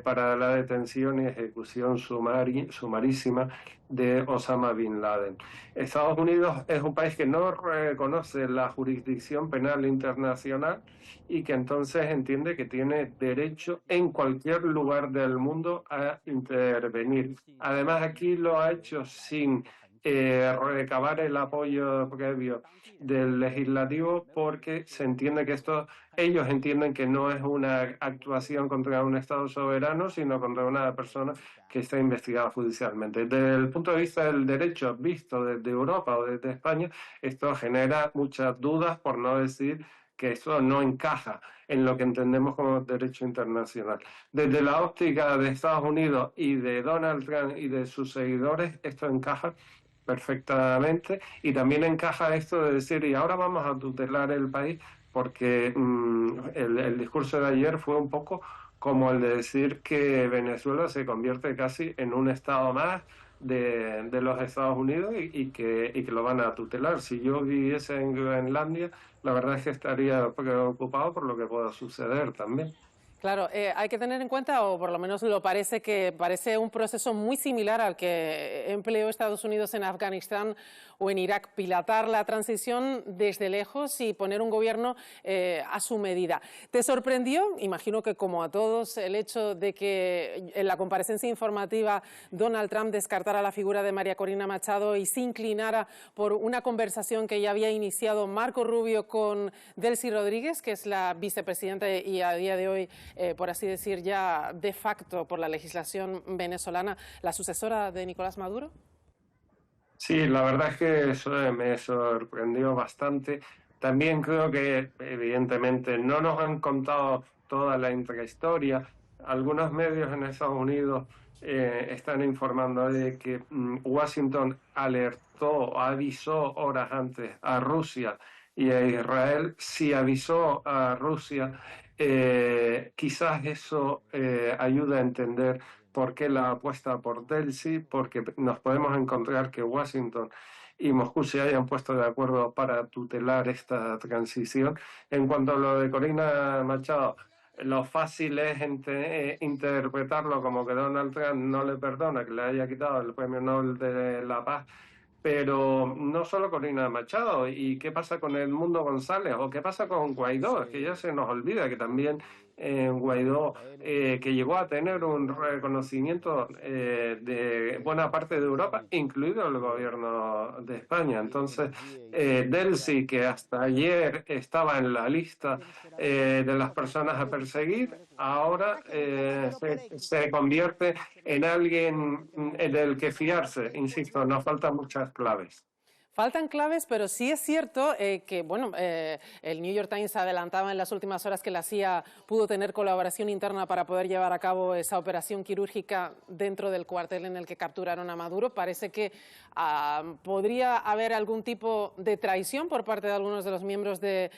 para la detención y ejecución sumarísima de Osama Bin Laden. Estados Unidos es un país que no reconoce la jurisdicción penal internacional y que entonces entiende que tiene derecho en cualquier lugar del mundo a intervenir. Además, aquí lo ha hecho sin recabar el apoyo previo del legislativo, porque se entiende que ellos entienden que no es una actuación contra un Estado soberano, sino contra una persona que está investigada judicialmente. Desde el punto de vista del derecho visto desde Europa o desde España, esto genera muchas dudas, por no decir que esto no encaja en lo que entendemos como derecho internacional. Desde la óptica de Estados Unidos y de Donald Trump y de sus seguidores, esto encaja perfectamente, y también encaja esto de decir, y ahora vamos a tutelar el país, porque el discurso de ayer fue un poco como el de decir que Venezuela se convierte casi en un estado más de los Estados Unidos y que lo van a tutelar. Si yo viviese en Groenlandia, la verdad es que estaría preocupado por lo que pueda suceder también. Claro, hay que tener en cuenta, o por lo menos lo parece, que parece un proceso muy similar al que empleó Estados Unidos en Afganistán o en Irak, pilotar la transición desde lejos y poner un gobierno a su medida. ¿Te sorprendió, imagino que como a todos, el hecho de que en la comparecencia informativa Donald Trump descartara la figura de María Corina Machado y se inclinara por una conversación que ya había iniciado Marco Rubio con Delcy Rodríguez, que es la vicepresidenta y a día de hoy, por así decir, ya de facto por la legislación venezolana, la sucesora de Nicolás Maduro? Sí, la verdad es que eso me sorprendió bastante. También creo que, evidentemente, no nos han contado toda la intrahistoria, algunos medios en Estados Unidos están informando de que Washington avisó horas antes a Rusia y a Israel. Si avisó a Rusia, quizás eso ayuda a entender por qué la apuesta por Delsi, porque nos podemos encontrar que Washington y Moscú se hayan puesto de acuerdo para tutelar esta transición. En cuanto a lo de Corina Machado, lo fácil es interpretarlo como que Donald Trump no le perdona que le haya quitado el Premio Nobel de la Paz, pero no solo Corina Machado. ¿Y qué pasa con Edmundo González? ¿O qué pasa con Guaidó? Es que ya se nos olvida que también Guaidó, que llegó a tener un reconocimiento de buena parte de Europa, incluido el gobierno de España. Entonces, Delsi, que hasta ayer estaba en la lista de las personas a perseguir, ahora se convierte en alguien del que fiarse. Insisto, nos faltan muchas claves. Faltan claves, pero sí es cierto que, bueno, el New York Times adelantaba en las últimas horas que la CIA pudo tener colaboración interna para poder llevar a cabo esa operación quirúrgica dentro del cuartel en el que capturaron a Maduro. Parece que podría haber algún tipo de traición por parte de algunos de los miembros de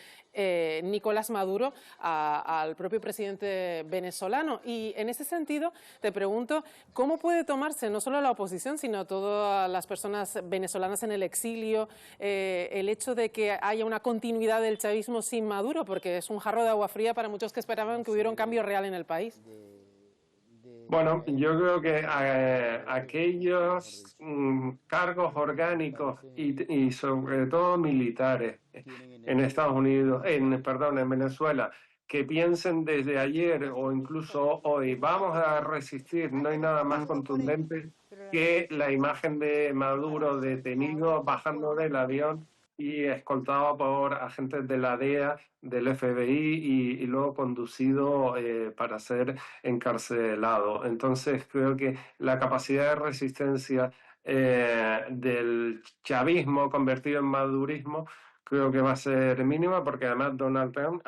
Nicolás Maduro al propio presidente venezolano. Y en ese sentido te pregunto, ¿cómo puede tomarse no solo la oposición, sino todas las personas venezolanas en el exilio, el hecho de que haya una continuidad del chavismo sin Maduro? Porque es un jarro de agua fría para muchos que esperaban que hubiera un cambio real en el país. Bueno, yo creo que aquellos cargos orgánicos y sobre todo militares en Estados Unidos, en Venezuela, que piensen desde ayer o incluso hoy, vamos a resistir, no hay nada más contundente que la imagen de Maduro detenido bajando del avión y escoltado por agentes de la DEA, del FBI y luego conducido para ser encarcelado. Entonces creo que la capacidad de resistencia del chavismo convertido en madurismo creo que va a ser mínima, porque además Donald Trump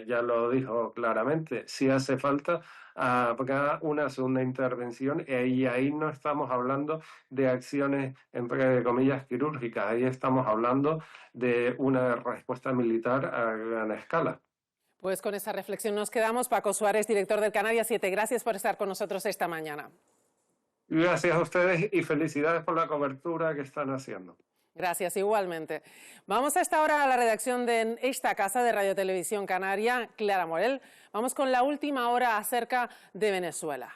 ya lo dijo claramente, si hace falta habrá una segunda intervención, y ahí no estamos hablando de acciones, entre comillas, quirúrgicas, ahí estamos hablando de una respuesta militar a gran escala. Pues con esa reflexión nos quedamos. Paco Suárez, director del Canarias 7, gracias por estar con nosotros esta mañana. Gracias a ustedes y felicidades por la cobertura que están haciendo. Gracias, igualmente. Vamos a esta hora a la redacción de esta casa de Radio Televisión Canaria, Clara Morel. Vamos con la última hora acerca de Venezuela.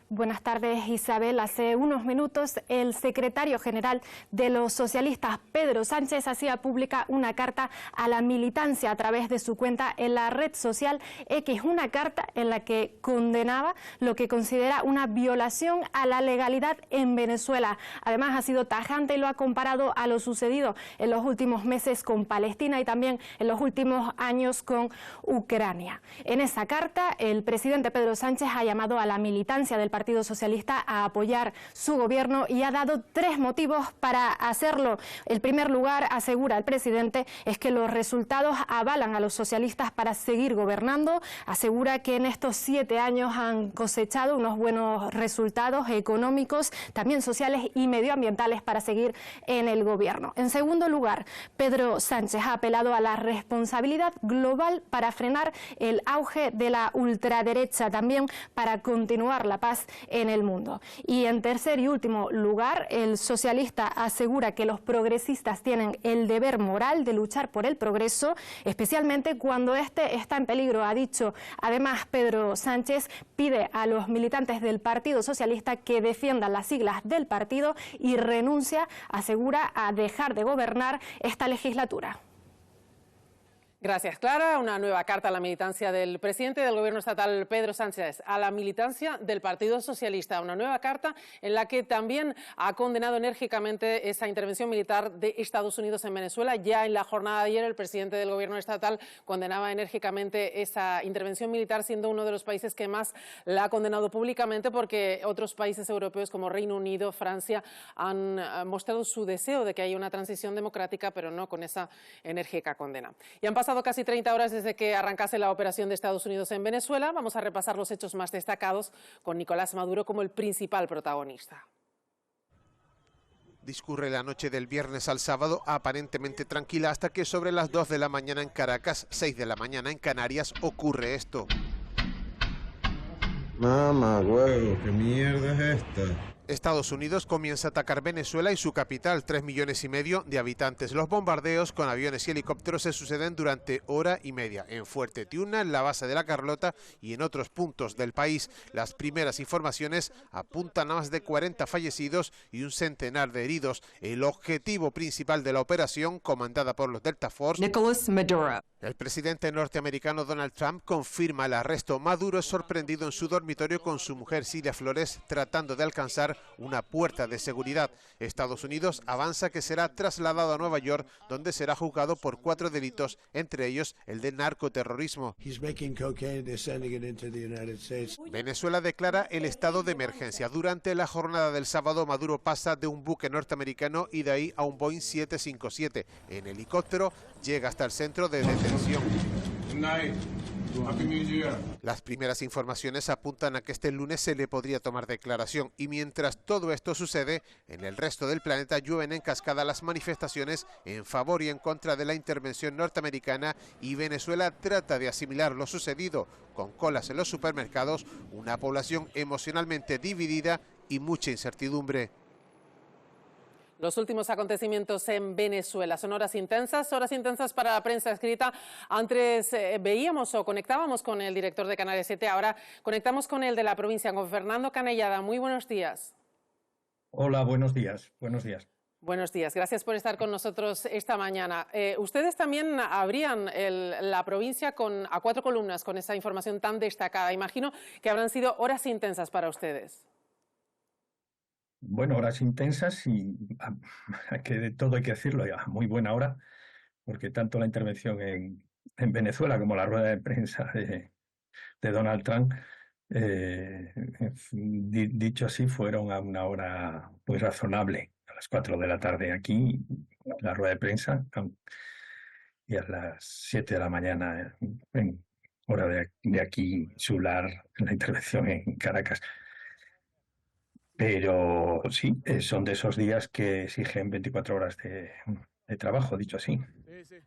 Buenas tardes, Isabel. Hace unos minutos el secretario general de los socialistas, Pedro Sánchez, hacía pública una carta a la militancia a través de su cuenta en la red social X, una carta en la que condenaba lo que considera una violación a la legalidad en Venezuela. Además, ha sido tajante y lo ha comparado a lo sucedido en los últimos meses con Palestina y también en los últimos años con Ucrania. En esa carta, el presidente Pedro Sánchez ha llamado a la militancia del Partido Socialista a apoyar su gobierno y ha dado 3 motivos para hacerlo. El primer lugar, asegura el presidente, es que los resultados avalan a los socialistas para seguir gobernando. Asegura que en estos 7 años han cosechado unos buenos resultados económicos, también sociales y medioambientales para seguir en el gobierno. En segundo lugar, Pedro Sánchez ha apelado a la responsabilidad global para frenar el auge de la ultraderecha, también para continuar la paz en el mundo. Y en tercer y último lugar, el socialista asegura que los progresistas tienen el deber moral de luchar por el progreso, especialmente cuando este está en peligro, ha dicho. Además, Pedro Sánchez pide a los militantes del Partido Socialista que defiendan las siglas del partido y renuncia, asegura, a dejar de gobernar esta legislatura. Gracias, Clara. Una nueva carta a la militancia del presidente del Gobierno estatal, Pedro Sánchez, a la militancia del Partido Socialista. Una nueva carta en la que también ha condenado enérgicamente esa intervención militar de Estados Unidos en Venezuela. Ya en la jornada de ayer, el presidente del Gobierno estatal condenaba enérgicamente esa intervención militar, siendo uno de los países que más la ha condenado públicamente, porque otros países europeos como Reino Unido, Francia, han mostrado su deseo de que haya una transición democrática, pero no con esa enérgica condena. Y han pasado pasado casi 30 horas desde que arrancase la operación de Estados Unidos en Venezuela. Vamos a repasar los hechos más destacados con Nicolás Maduro como el principal protagonista. Discurre la noche del viernes al sábado aparentemente tranquila hasta que sobre las 2 de la mañana en Caracas, 6 de la mañana en Canarias, ocurre esto. Mamá, huevo, ¿qué mierda es esta? Estados Unidos comienza a atacar Venezuela y su capital, 3,5 millones de habitantes. Los bombardeos con aviones y helicópteros se suceden durante hora y media en Fuerte Tiuna, en la base de la Carlota y en otros puntos del país. Las primeras informaciones apuntan a más de 40 fallecidos y un centenar de heridos. El objetivo principal de la operación, comandada por los Delta Force, Nicolás Maduro. El presidente norteamericano Donald Trump confirma el arresto. Maduro es sorprendido en su dormitorio con su mujer Cilia Flores tratando de alcanzar una puerta de seguridad. Estados Unidos avanza que será trasladado a Nueva York, donde será juzgado por 4 delitos, entre ellos el de narcoterrorismo. Venezuela declara el estado de emergencia. Durante la jornada del sábado, Maduro pasa de un buque norteamericano y de ahí a un Boeing 757. En helicóptero llega hasta el centro de detención. Las primeras informaciones apuntan a que este lunes se le podría tomar declaración y mientras todo esto sucede, en el resto del planeta llueven en cascada las manifestaciones en favor y en contra de la intervención norteamericana y Venezuela trata de asimilar lo sucedido con colas en los supermercados, una población emocionalmente dividida y mucha incertidumbre. Los últimos acontecimientos en Venezuela son horas intensas para la prensa escrita. Antes veíamos o conectábamos con el director de Canales 7, ahora conectamos con el de la provincia, con Fernando Canellada. Muy buenos días. Hola, buenos días. Buenos días. Buenos días, gracias por estar con nosotros esta mañana. Ustedes también abrían la provincia a 4 columnas con esa información tan destacada. Imagino que habrán sido horas intensas para ustedes. Bueno, horas intensas y que de todo hay que decirlo, a muy buena hora, porque tanto la intervención en Venezuela como la rueda de prensa de Donald Trump, dicho así, fueron a una hora muy razonable, a las 4 de la tarde aquí, la rueda de prensa, y a las 7 de la mañana, en hora de aquí, insular, la intervención en Caracas. Pero sí, son de esos días que exigen 24 horas de trabajo, dicho así.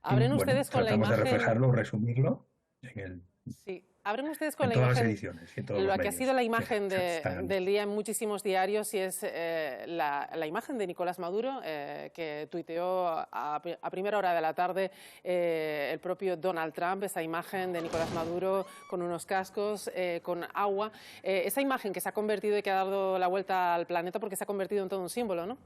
Abren ustedes con la imagen. Tratamos de reflejarlo, resumirlo en el. Sí, abren ustedes con la todas imagen. Las ediciones, en todos lo los que medios, ha sido la imagen del día en muchísimos diarios y es la imagen de Nicolás Maduro que tuiteó a primera hora de la tarde el propio Donald Trump, esa imagen de Nicolás Maduro con unos cascos, con agua, esa imagen que se ha convertido y que ha dado la vuelta al planeta porque se ha convertido en todo un símbolo, ¿no?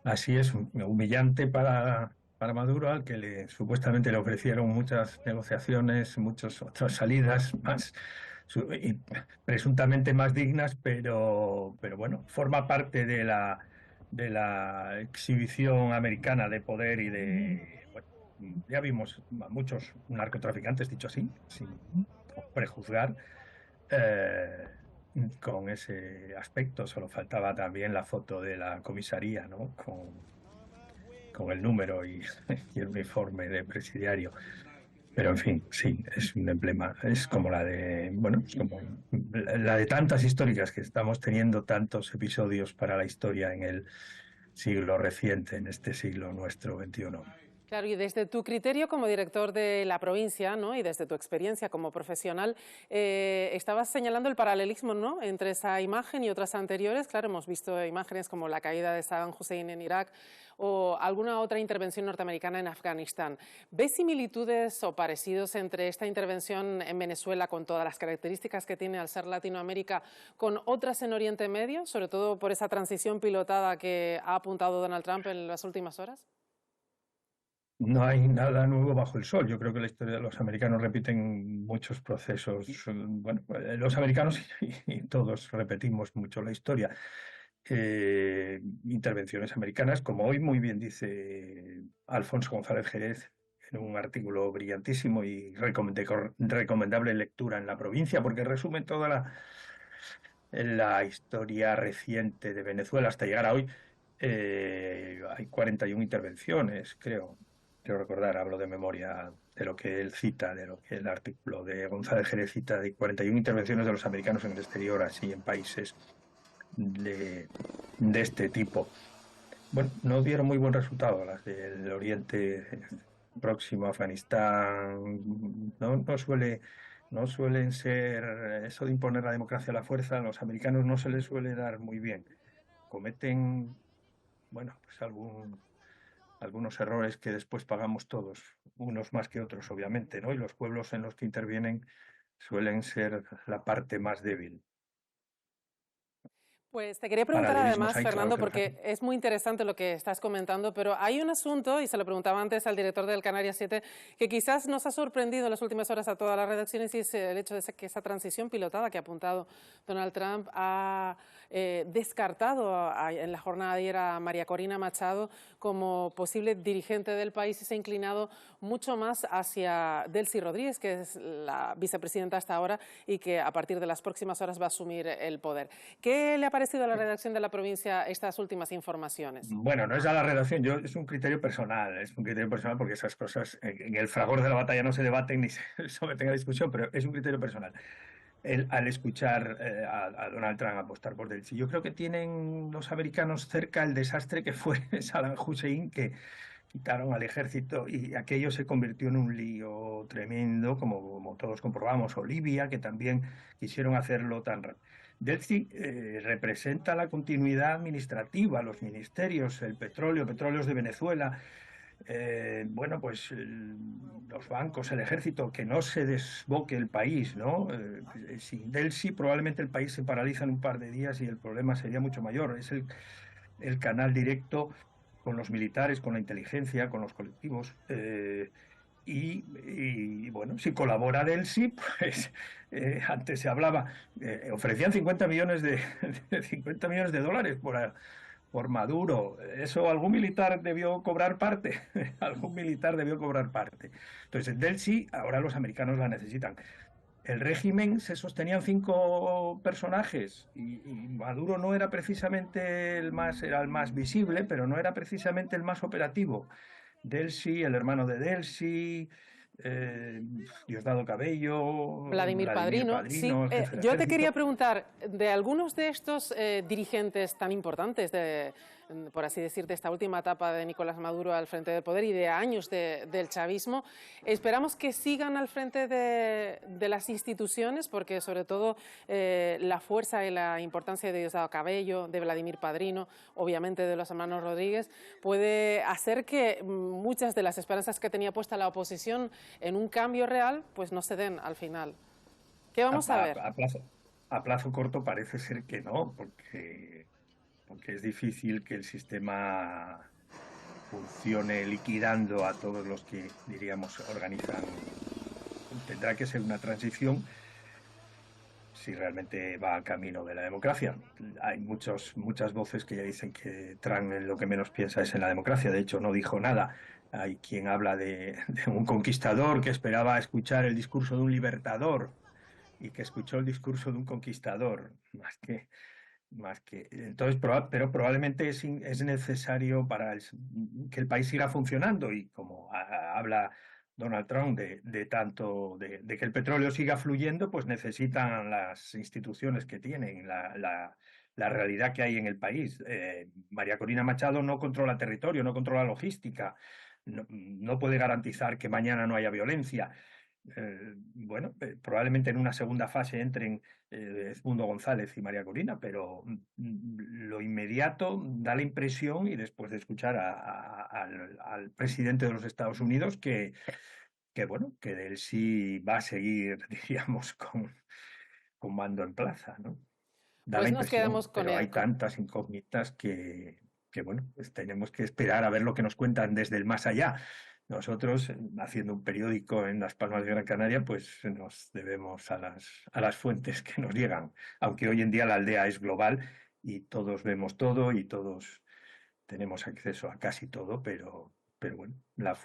Así es, humillante para Maduro, al que supuestamente le ofrecieron muchas negociaciones, muchas otras salidas más y presuntamente más dignas, pero bueno, forma parte de la exhibición americana de poder y de, bueno, ya vimos a muchos narcotraficantes, dicho así, sin prejuzgar, con ese aspecto. Solo faltaba también la foto de la comisaría, ¿no? Con el número y el uniforme de presidiario. Pero en fin, sí, es un emblema. Es como la de tantas históricas que estamos teniendo, tantos episodios para la historia en el siglo reciente, en este siglo nuestro XXI. Claro, y desde tu criterio como director de la provincia, ¿no? Y desde tu experiencia como profesional, estabas señalando el paralelismo, ¿no? Entre esa imagen y otras anteriores. Claro, hemos visto imágenes como la caída de Saddam Hussein en Irak o alguna otra intervención norteamericana en Afganistán. ¿Ves similitudes o parecidos entre esta intervención en Venezuela, con todas las características que tiene al ser Latinoamérica, con otras en Oriente Medio, sobre todo por esa transición pilotada que ha apuntado Donald Trump en las últimas horas? No hay nada nuevo bajo el sol. Yo creo que la historia de los americanos repiten muchos procesos. Bueno, los americanos y todos repetimos mucho la historia. Intervenciones americanas, como hoy muy bien dice Alfonso González Jerez en un artículo brillantísimo y recomendable lectura en La Provincia, porque resume toda la historia reciente de Venezuela hasta llegar a hoy. Hay 41 intervenciones, creo recordar, hablo de memoria, lo que él cita, de lo que el artículo de González Jerez cita, de 41 intervenciones de los americanos en el exterior, así en países de este tipo. Bueno, no dieron muy buen resultado las del Oriente Próximo, Afganistán, no suelen ser, eso de imponer la democracia a la fuerza, a los americanos no se les suele dar muy bien. Cometen, bueno, pues algunos errores que después pagamos todos, unos más que otros, obviamente, ¿no? Y los pueblos en los que intervienen suelen ser la parte más débil. Pues te quería preguntar además, Fernando, porque es muy interesante lo que estás comentando, pero hay un asunto, y se lo preguntaba antes al director del Canarias 7, que quizás nos ha sorprendido en las últimas horas a todas las redacciones, y es el hecho de que esa transición pilotada que ha apuntado Donald Trump ha descartado en la jornada de ayer a María Corina Machado como posible dirigente del país y se ha inclinado mucho más hacia Delcy Rodríguez, que es la vicepresidenta hasta ahora y que a partir de las próximas horas va a asumir el poder. ¿Qué le ha parecido a la redacción de La Provincia estas últimas informaciones? Bueno, no es a la redacción, es un criterio personal, porque esas cosas en el fragor de la batalla no se debaten ni se someten a discusión, pero es un criterio personal. Al escuchar a Donald Trump apostar por Delcy. Yo creo que tienen los americanos cerca el desastre que fue Saddam Hussein, que quitaron al ejército y aquello se convirtió en un lío tremendo, como todos comprobamos, o Libia, que también quisieron hacerlo tan rápido. Delcy representa la continuidad administrativa, los ministerios, el petróleo, petróleos de Venezuela, bueno, pues los bancos, el ejército, que no se desboque el país, ¿no? Sin Delcy probablemente el país se paraliza en un par de días y el problema sería mucho mayor. Es el canal directo con los militares, con la inteligencia, con los colectivos. Y bueno, si colabora Delcy, pues antes se hablaba, ofrecían 50 millones de dólares por Maduro. Eso algún militar debió cobrar parte. Algún militar debió cobrar parte. Entonces, Delcy, ahora los americanos la necesitan. El régimen se sostenían 5 personajes y Maduro no era precisamente era el más visible, pero no era precisamente el más operativo. Delcy, el hermano de Delcy, Diosdado Cabello, Vladimir Padrino. Sí, yo te quería preguntar, de algunos de estos dirigentes tan importantes, por así decir, de esta última etapa de Nicolás Maduro al frente del poder y de años del chavismo, esperamos que sigan al frente de las instituciones, porque sobre todo la fuerza y la importancia de Diosdado Cabello, de Vladimir Padrino, obviamente de los hermanos Rodríguez, puede hacer que muchas de las esperanzas que tenía puesta la oposición en un cambio real, pues no se den al final. ¿Qué vamos a ver? A plazo corto parece ser que no, porque es difícil que el sistema funcione liquidando a todos los que, diríamos, organizan. Tendrá que ser una transición si realmente va al camino de la democracia. Hay muchas voces que ya dicen que Trump lo que menos piensa es en la democracia. De hecho, no dijo nada. Hay quien habla de un conquistador que esperaba escuchar el discurso de un libertador y que escuchó el discurso de un conquistador, más que entonces, pero probablemente es necesario para que el país siga funcionando y como habla Donald Trump de que el petróleo siga fluyendo, pues necesitan las instituciones que tienen, la realidad que hay en el país. María Corina Machado no controla territorio, no controla logística, no puede garantizar que mañana no haya violencia. Bueno, probablemente en una segunda fase entren Edmundo González y María Corina, pero lo inmediato da la impresión, y después de escuchar al presidente de los Estados Unidos, que él sí va a seguir, diríamos, con mando en plaza, ¿no? Da pues la nos quedamos con pero hay tantas incógnitas que bueno, pues tenemos que esperar a ver lo que nos cuentan desde el más allá. Nosotros, haciendo un periódico en Las Palmas de Gran Canaria, pues nos debemos a las fuentes que nos llegan, aunque hoy en día la aldea es global y todos vemos todo y todos tenemos acceso a casi todo, pero bueno, la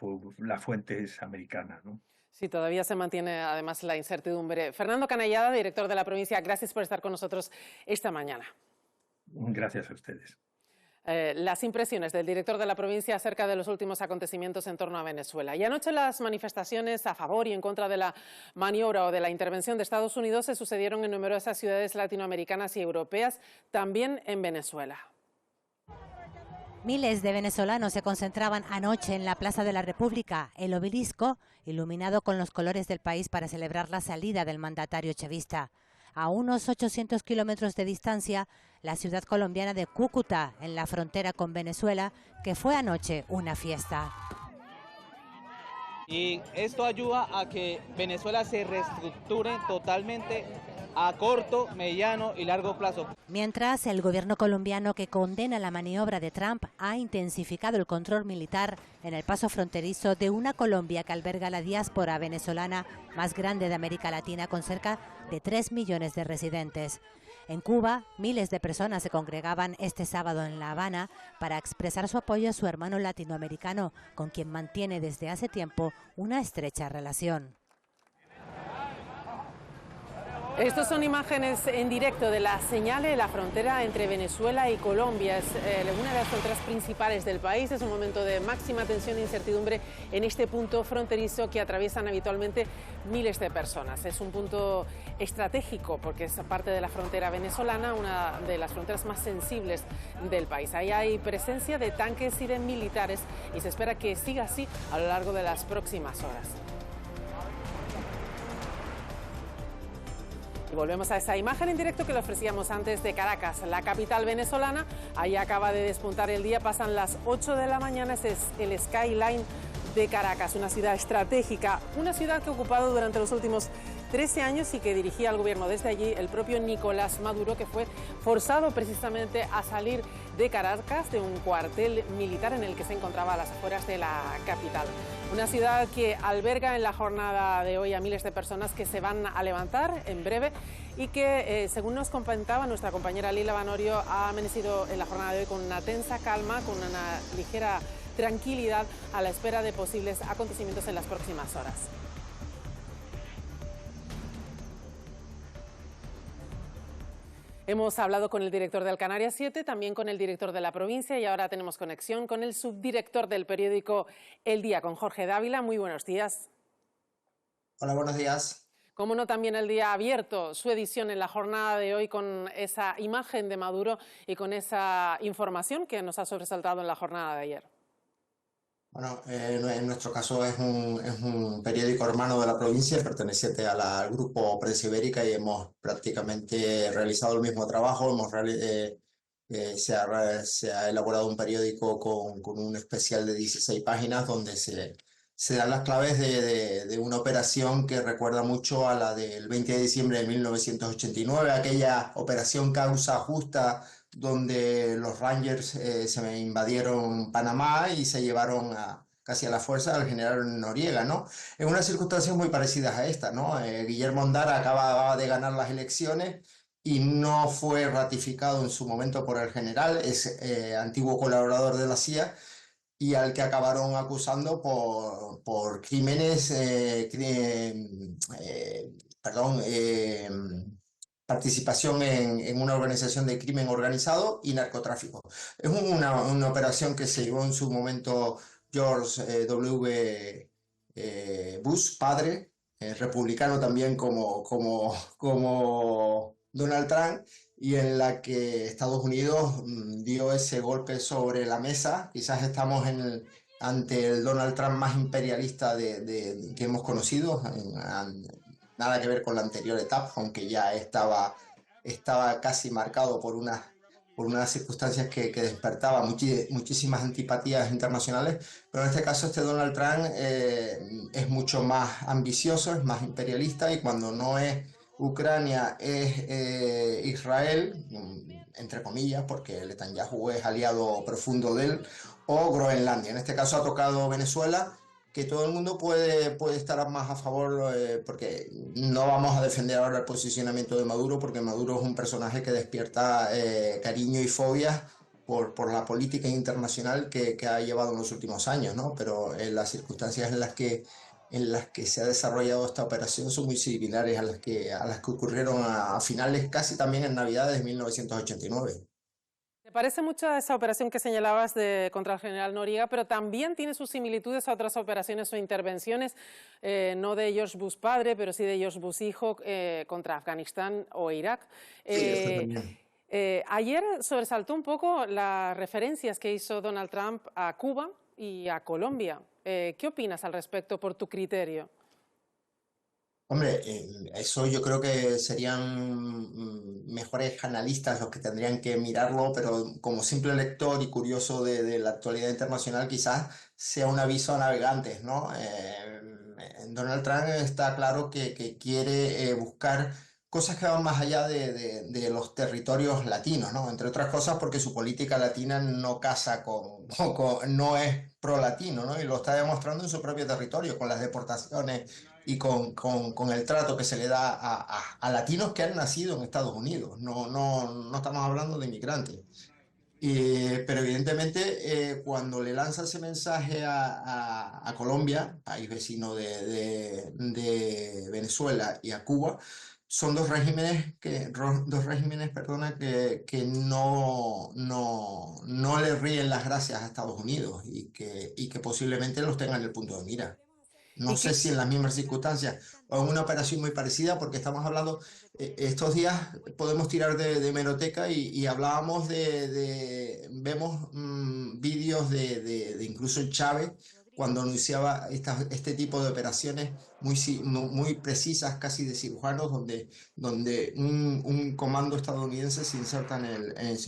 fuente es americana, ¿no? Sí, todavía se mantiene además la incertidumbre. Fernando Canallada, director de La Provincia, gracias por estar con nosotros esta mañana. Gracias a ustedes. las impresiones del director de la provincia acerca de los últimos acontecimientos en torno a Venezuela. Y anoche las manifestaciones a favor y en contra de la maniobra o de la intervención de Estados Unidos se sucedieron en numerosas ciudades latinoamericanas y europeas, también en Venezuela. Miles de venezolanos se concentraban anoche en la Plaza de la República, el obelisco, iluminado con los colores del país para celebrar la salida del mandatario chavista. A unos 800 kilómetros de distancia, la ciudad colombiana de Cúcuta, en la frontera con Venezuela, que fue anoche una fiesta. Y esto ayuda a que Venezuela se reestructure totalmente a corto, mediano y largo plazo. Mientras, el gobierno colombiano, que condena la maniobra de Trump, ha intensificado el control militar en el paso fronterizo de una Colombia que alberga la diáspora venezolana más grande de América Latina, con cerca de 3 millones de residentes. En Cuba, miles de personas se congregaban este sábado en La Habana para expresar su apoyo a su hermano latinoamericano, con quien mantiene desde hace tiempo una estrecha relación. Estas son imágenes en directo de la señal de la frontera entre Venezuela y Colombia. Es una de las fronteras principales del país. Es un momento de máxima tensión e incertidumbre en este punto fronterizo que atraviesan habitualmente miles de personas. Es un punto estratégico porque es parte de la frontera venezolana, una de las fronteras más sensibles del país. Ahí hay presencia de tanques y de militares y se espera que siga así a lo largo de las próximas horas. Y volvemos a esa imagen en directo que le ofrecíamos antes de Caracas, la capital venezolana. Ahí acaba de despuntar el día, pasan las 8 de la mañana, ese es el skyline de Caracas, una ciudad estratégica, una ciudad que ha ocupado durante los últimos 13 años y que dirigía al gobierno desde allí el propio Nicolás Maduro, que fue forzado precisamente a salir de Caracas, de un cuartel militar en el que se encontraba a las afueras de la capital. Una ciudad que alberga en la jornada de hoy a miles de personas que se van a levantar en breve y que, según nos comentaba nuestra compañera Lila Vanorio, ha amanecido en la jornada de hoy con una tensa calma, con una ligera tranquilidad a la espera de posibles acontecimientos en las próximas horas. Hemos hablado con el director del Canarias 7, también con el director de la provincia y ahora tenemos conexión con el subdirector del periódico El Día, con Jorge Dávila. Muy buenos días. Hola, buenos días. Cómo no, también El Día ha abierto su edición en la jornada de hoy con esa imagen de Maduro y con esa información que nos ha sobresaltado en la jornada de ayer. Bueno, en nuestro caso es un periódico hermano de la provincia, perteneciente al grupo Prensa Ibérica, y hemos prácticamente realizado el mismo trabajo. Se ha elaborado un periódico con un especial de 16 páginas donde se dan las claves de una operación que recuerda mucho a la del 20 de diciembre de 1989, aquella operación Causa Justa, donde los Rangers se invadieron Panamá y se llevaron casi a la fuerza al general Noriega, ¿no? En unas circunstancias muy parecidas a esta, ¿no? Guillermo Ondara acababa de ganar las elecciones y no fue ratificado en su momento por el general, es antiguo colaborador de la CIA, y al que acabaron acusando por crímenes, participación en una organización de crimen organizado y narcotráfico. Es una operación que se llevó en su momento George W. Bush, padre, republicano también como Donald Trump, y en la que Estados Unidos dio ese golpe sobre la mesa. Quizás estamos ante el Donald Trump más imperialista que hemos conocido, nada que ver con la anterior etapa, aunque ya estaba casi marcado por unas circunstancias que despertaban muchísimas antipatías internacionales, pero en este caso este Donald Trump es mucho más ambicioso, es más imperialista, y cuando no es Ucrania es Israel, entre comillas, porque Netanyahu es aliado profundo de él, o Groenlandia. En este caso ha tocado Venezuela, que todo el mundo puede estar más a favor, porque no vamos a defender ahora el posicionamiento de Maduro, porque Maduro es un personaje que despierta cariño y fobias por la política internacional que ha llevado en los últimos años, ¿no? Pero las circunstancias en las que se ha desarrollado esta operación son muy similares a las que ocurrieron a finales, casi también en Navidades de 1989. parece mucho a esa operación que señalabas contra el general Noriega, pero también tiene sus similitudes a otras operaciones o intervenciones, no de George Bush padre, pero sí de George Bush hijo contra Afganistán o Irak. Ayer sobresaltó un poco las referencias que hizo Donald Trump a Cuba y a Colombia. ¿Qué opinas al respecto por tu criterio? Hombre, eso yo creo que serían mejores analistas los que tendrían que mirarlo, pero como simple lector y curioso de la actualidad internacional, quizás sea un aviso a navegantes, ¿no? Donald Trump está claro que quiere buscar cosas que van más allá de los territorios latinos, ¿no? Entre otras cosas porque su política latina no casa no es pro-latino, ¿no? Y lo está demostrando en su propio territorio, con las deportaciones y con el trato que se le da a latinos que han nacido en Estados Unidos. No estamos hablando de inmigrantes. Pero evidentemente cuando le lanza ese mensaje a Colombia, país vecino de Venezuela, y a Cuba, son dos regímenes que no le ríen las gracias a Estados Unidos y que posiblemente los tengan en el punto de mira. No sé si en las mismas circunstancias o en una operación muy parecida, porque estamos hablando, estos días podemos tirar de hemeroteca y hablábamos vemos vídeos de incluso Chávez, cuando anunciaba este tipo de operaciones muy precisas, casi de cirujanos, donde un comando estadounidense se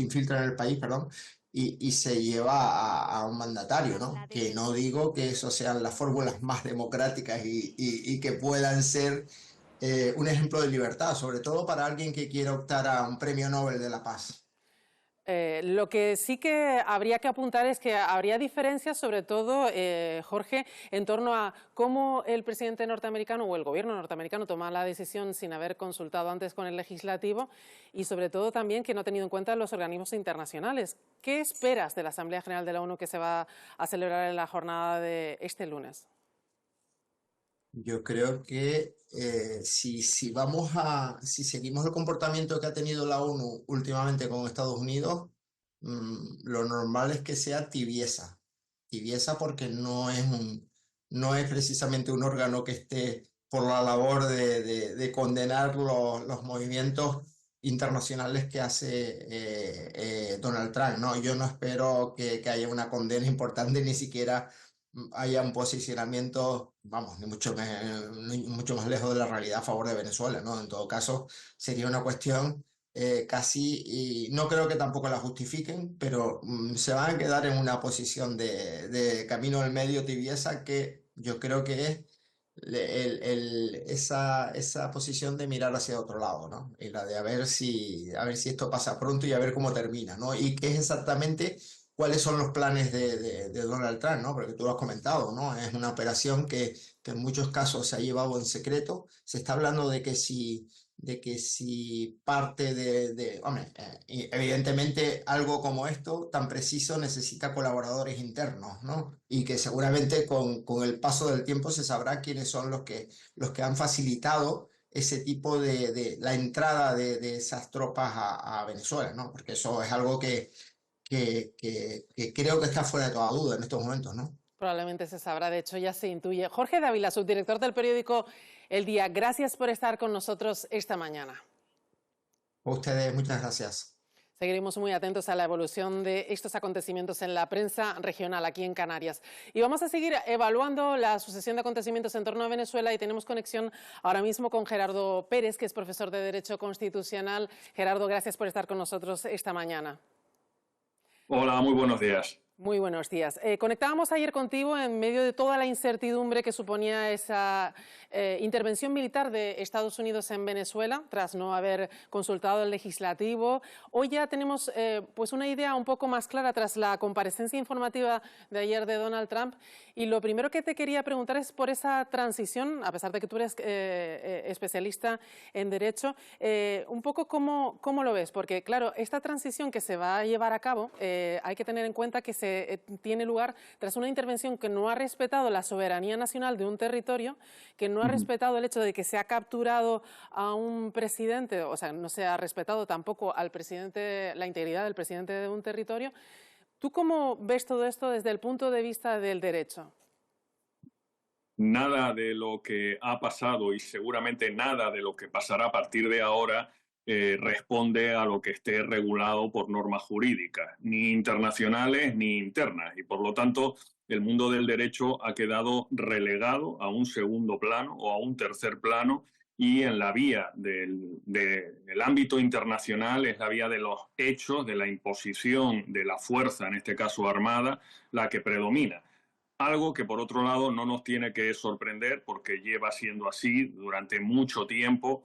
infiltra en el país, perdón, y se lleva a un mandatario, ¿no? Que no digo que eso sean las fórmulas más democráticas y que puedan ser un ejemplo de libertad, sobre todo para alguien que quiera optar a un premio Nobel de la Paz. Lo que sí que habría que apuntar es que habría diferencias, sobre todo, Jorge, en torno a cómo el presidente norteamericano o el gobierno norteamericano toma la decisión sin haber consultado antes con el legislativo y, sobre todo, también que no ha tenido en cuenta los organismos internacionales. ¿Qué esperas de la Asamblea General de la ONU que se va a celebrar en la jornada de este lunes? Yo creo que si seguimos el comportamiento que ha tenido la ONU últimamente con Estados Unidos, lo normal es que sea tibieza. Tibieza porque no es precisamente un órgano que esté por la labor de condenar los movimientos internacionales que hace Donald Trump, ¿no? Yo no espero que haya una condena importante, ni siquiera haya un posicionamiento, vamos, ni mucho más lejos de la realidad a favor de Venezuela, ¿no? En todo caso, sería una cuestión casi, y no creo que tampoco la justifiquen, pero se van a quedar en una posición de camino del medio, tibieza, que yo creo que es esa posición de mirar hacia otro lado, ¿no? Y la de a ver si esto pasa pronto y a ver cómo termina, ¿no? Y qué es exactamente cuáles son los planes de Donald Trump, ¿no? Porque tú lo has comentado, ¿no? Es una operación que en muchos casos se ha llevado en secreto. Se está hablando de que si parte hombre, evidentemente algo como esto, tan preciso, necesita colaboradores internos, ¿no? Y que seguramente con el paso del tiempo se sabrá quiénes son los que han facilitado ese tipo la entrada de esas tropas a Venezuela, ¿no? Porque eso es algo que creo que está fuera de toda duda en estos momentos, ¿no? Probablemente se sabrá, de hecho ya se intuye. Jorge Dávila, subdirector del periódico El Día, gracias por estar con nosotros esta mañana. A ustedes, muchas gracias. Seguiremos muy atentos a la evolución de estos acontecimientos en la prensa regional aquí en Canarias. Y vamos a seguir evaluando la sucesión de acontecimientos en torno a Venezuela y tenemos conexión ahora mismo con Gerardo Pérez, que es profesor de Derecho Constitucional. Gerardo, gracias por estar con nosotros esta mañana. Hola, muy buenos días. Muy buenos días. Conectábamos ayer contigo en medio de toda la incertidumbre que suponía esa intervención militar de Estados Unidos en Venezuela, tras no haber consultado el legislativo. Hoy ya tenemos pues una idea un poco más clara tras la comparecencia informativa de ayer de Donald Trump. Y lo primero que te quería preguntar es por esa transición, a pesar de que tú eres especialista en Derecho, un poco cómo lo ves, porque claro, esta transición que se va a llevar a cabo, hay que tener en cuenta que tiene lugar tras una intervención que no ha respetado la soberanía nacional de un territorio, que no no ha respetado el hecho de que se ha capturado a un presidente, o sea, no se ha respetado tampoco al presidente, la integridad del presidente de un territorio. ¿Tú cómo ves todo esto desde el punto de vista del derecho? Nada de lo que ha pasado y seguramente nada de lo que pasará a partir de ahora responde a lo que esté regulado por normas jurídicas, ni internacionales ni internas. Y por lo tanto, el mundo del derecho ha quedado relegado a un segundo plano o a un tercer plano, y en la vía del ámbito internacional es la vía de los hechos, de la imposición de la fuerza, en este caso armada, la que predomina. Algo que, por otro lado, no nos tiene que sorprender porque lleva siendo así durante mucho tiempo.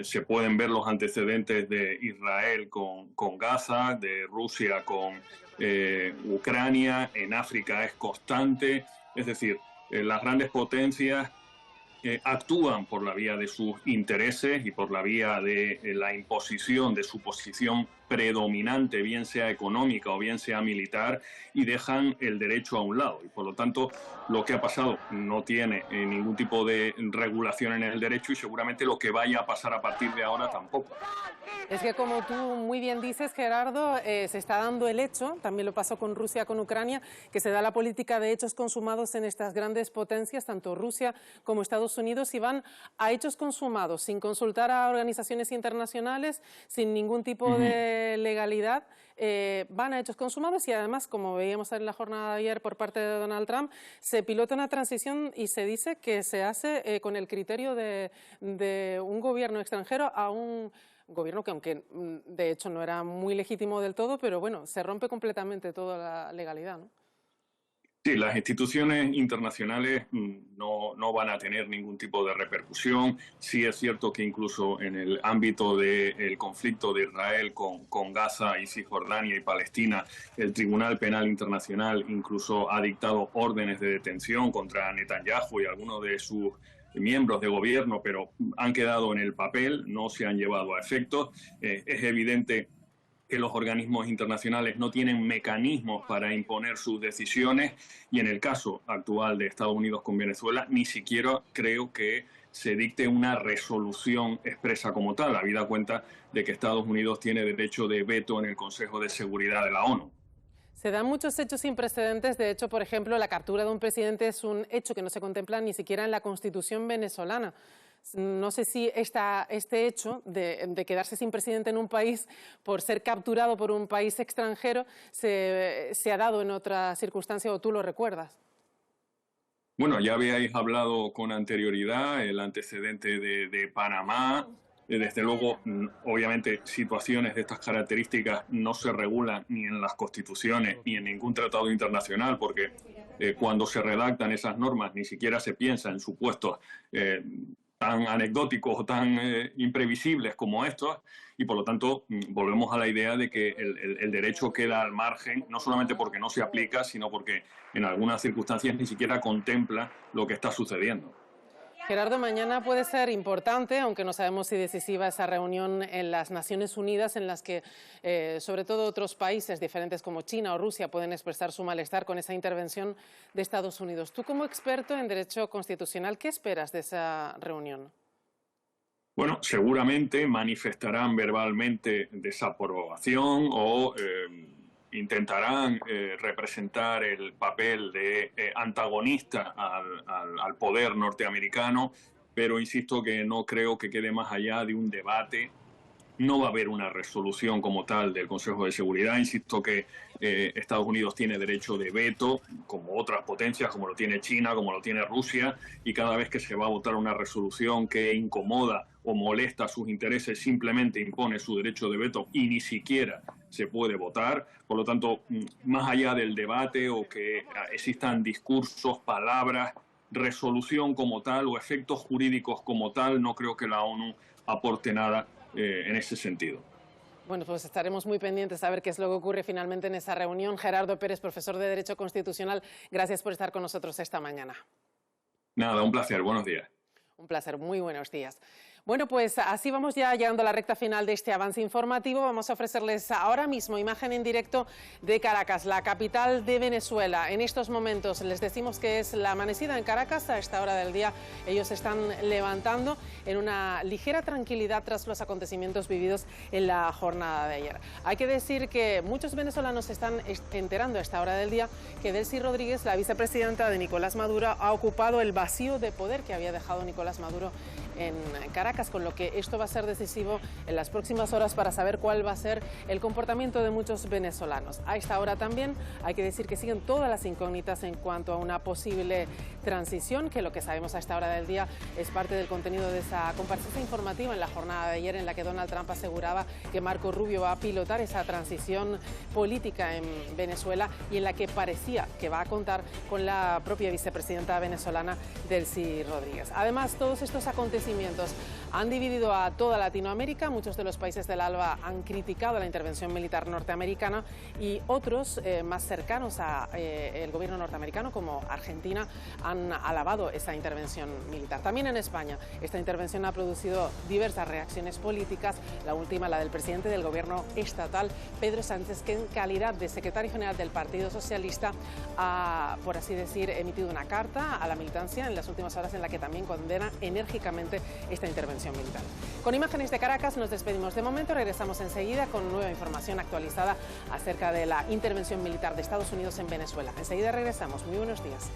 Se pueden ver los antecedentes de Israel con Gaza, de Rusia con Ucrania, en África es constante. Es decir, las grandes potencias actúan por la vía de sus intereses y por la vía de la imposición de su posición predominante, bien sea económica o bien sea militar, y dejan el derecho a un lado. Y por lo tanto, lo que ha pasado no tiene ningún tipo de regulación en el derecho, y seguramente lo que vaya a pasar a partir de ahora tampoco. Es que, como tú muy bien dices, Gerardo, se está dando el hecho, también lo pasó con Rusia, con Ucrania, que se da la política de hechos consumados en estas grandes potencias, tanto Rusia como Estados Unidos, y van a hechos consumados sin consultar a organizaciones internacionales, sin ningún tipo de legalidad. Van a hechos consumados, y además, como veíamos en la jornada de ayer por parte de Donald Trump, se pilota una transición y se dice que se hace con el criterio de un gobierno extranjero a un gobierno que, aunque de hecho no era muy legítimo del todo, pero bueno, se rompe completamente toda la legalidad, ¿no? Sí, las instituciones internacionales no van a tener ningún tipo de repercusión. Sí es cierto que incluso en el ámbito del conflicto de Israel con Gaza y Cisjordania y Palestina, el Tribunal Penal Internacional incluso ha dictado órdenes de detención contra Netanyahu y algunos de sus miembros de gobierno, pero han quedado en el papel, no se han llevado a efectos. Es evidente que los organismos internacionales no tienen mecanismos para imponer sus decisiones, y en el caso actual de Estados Unidos con Venezuela ni siquiera creo que se dicte una resolución expresa como tal, habida cuenta de que Estados Unidos tiene derecho de veto en el Consejo de Seguridad de la ONU. Se dan muchos hechos sin precedentes. De hecho, por ejemplo, la captura de un presidente es un hecho que no se contempla ni siquiera en la Constitución venezolana. No sé si este hecho de quedarse sin presidente en un país por ser capturado por un país extranjero se ha dado en otra circunstancia, o tú lo recuerdas. Bueno, ya habíais hablado con anterioridad el antecedente de Panamá. Desde luego, obviamente, situaciones de estas características no se regulan ni en las constituciones ni en ningún tratado internacional, porque cuando se redactan esas normas ni siquiera se piensa en supuestos tan anecdóticos o tan imprevisibles como estos, y por lo tanto volvemos a la idea de que el derecho queda al margen, no solamente porque no se aplica, sino porque en algunas circunstancias ni siquiera contempla lo que está sucediendo. Gerardo, mañana puede ser importante, aunque no sabemos si decisiva, esa reunión en las Naciones Unidas, en las que sobre todo otros países diferentes como China o Rusia pueden expresar su malestar con esa intervención de Estados Unidos. Tú, como experto en derecho constitucional, ¿qué esperas de esa reunión? Bueno, seguramente manifestarán verbalmente desaprobación o intentarán representar el papel de antagonista al poder norteamericano, pero insisto que no creo que quede más allá de un debate. No va a haber una resolución como tal del Consejo de Seguridad. Insisto que Estados Unidos tiene derecho de veto, como otras potencias, como lo tiene China, como lo tiene Rusia, y cada vez que se va a votar una resolución que incomoda o molesta sus intereses, simplemente impone su derecho de veto y ni siquiera se puede votar. Por lo tanto, más allá del debate o que existan discursos, palabras, resolución como tal o efectos jurídicos como tal, no creo que la ONU aporte nada en ese sentido. Bueno, pues estaremos muy pendientes a ver qué es lo que ocurre finalmente en esa reunión. Gerardo Pérez, profesor de Derecho Constitucional, gracias por estar con nosotros esta mañana. Nada, un placer. Buenos días. Un placer. Muy buenos días. Bueno, pues así vamos ya llegando a la recta final de este avance informativo. Vamos a ofrecerles ahora mismo imagen en directo de Caracas, la capital de Venezuela. En estos momentos les decimos que es la amanecida en Caracas. A esta hora del día ellos se están levantando en una ligera tranquilidad tras los acontecimientos vividos en la jornada de ayer. Hay que decir que muchos venezolanos se están enterando a esta hora del día que Delcy Rodríguez, la vicepresidenta de Nicolás Maduro, ha ocupado el vacío de poder que había dejado Nicolás Maduro en Caracas, con lo que esto va a ser decisivo en las próximas horas para saber cuál va a ser el comportamiento de muchos venezolanos. A esta hora también hay que decir que siguen todas las incógnitas en cuanto a una posible transición, que lo que sabemos a esta hora del día es parte del contenido de esa comparecencia informativa en la jornada de ayer, en la que Donald Trump aseguraba que Marco Rubio va a pilotar esa transición política en Venezuela y en la que parecía que va a contar con la propia vicepresidenta venezolana Delcy Rodríguez. Además, todos estos acontecimientos han dividido a toda Latinoamérica. Muchos de los países del ALBA han criticado la intervención militar norteamericana y otros más cercanos al gobierno norteamericano, como Argentina, han alabado esa intervención militar. También en España esta intervención ha producido diversas reacciones políticas, la última la del presidente del gobierno estatal, Pedro Sánchez, que en calidad de secretario general del Partido Socialista ha, por así decir, emitido una carta a la militancia en las últimas horas en la que también condena enérgicamente esta intervención militar. Con imágenes de Caracas nos despedimos de momento, regresamos enseguida con nueva información actualizada acerca de la intervención militar de Estados Unidos en Venezuela. Enseguida regresamos. Muy buenos días.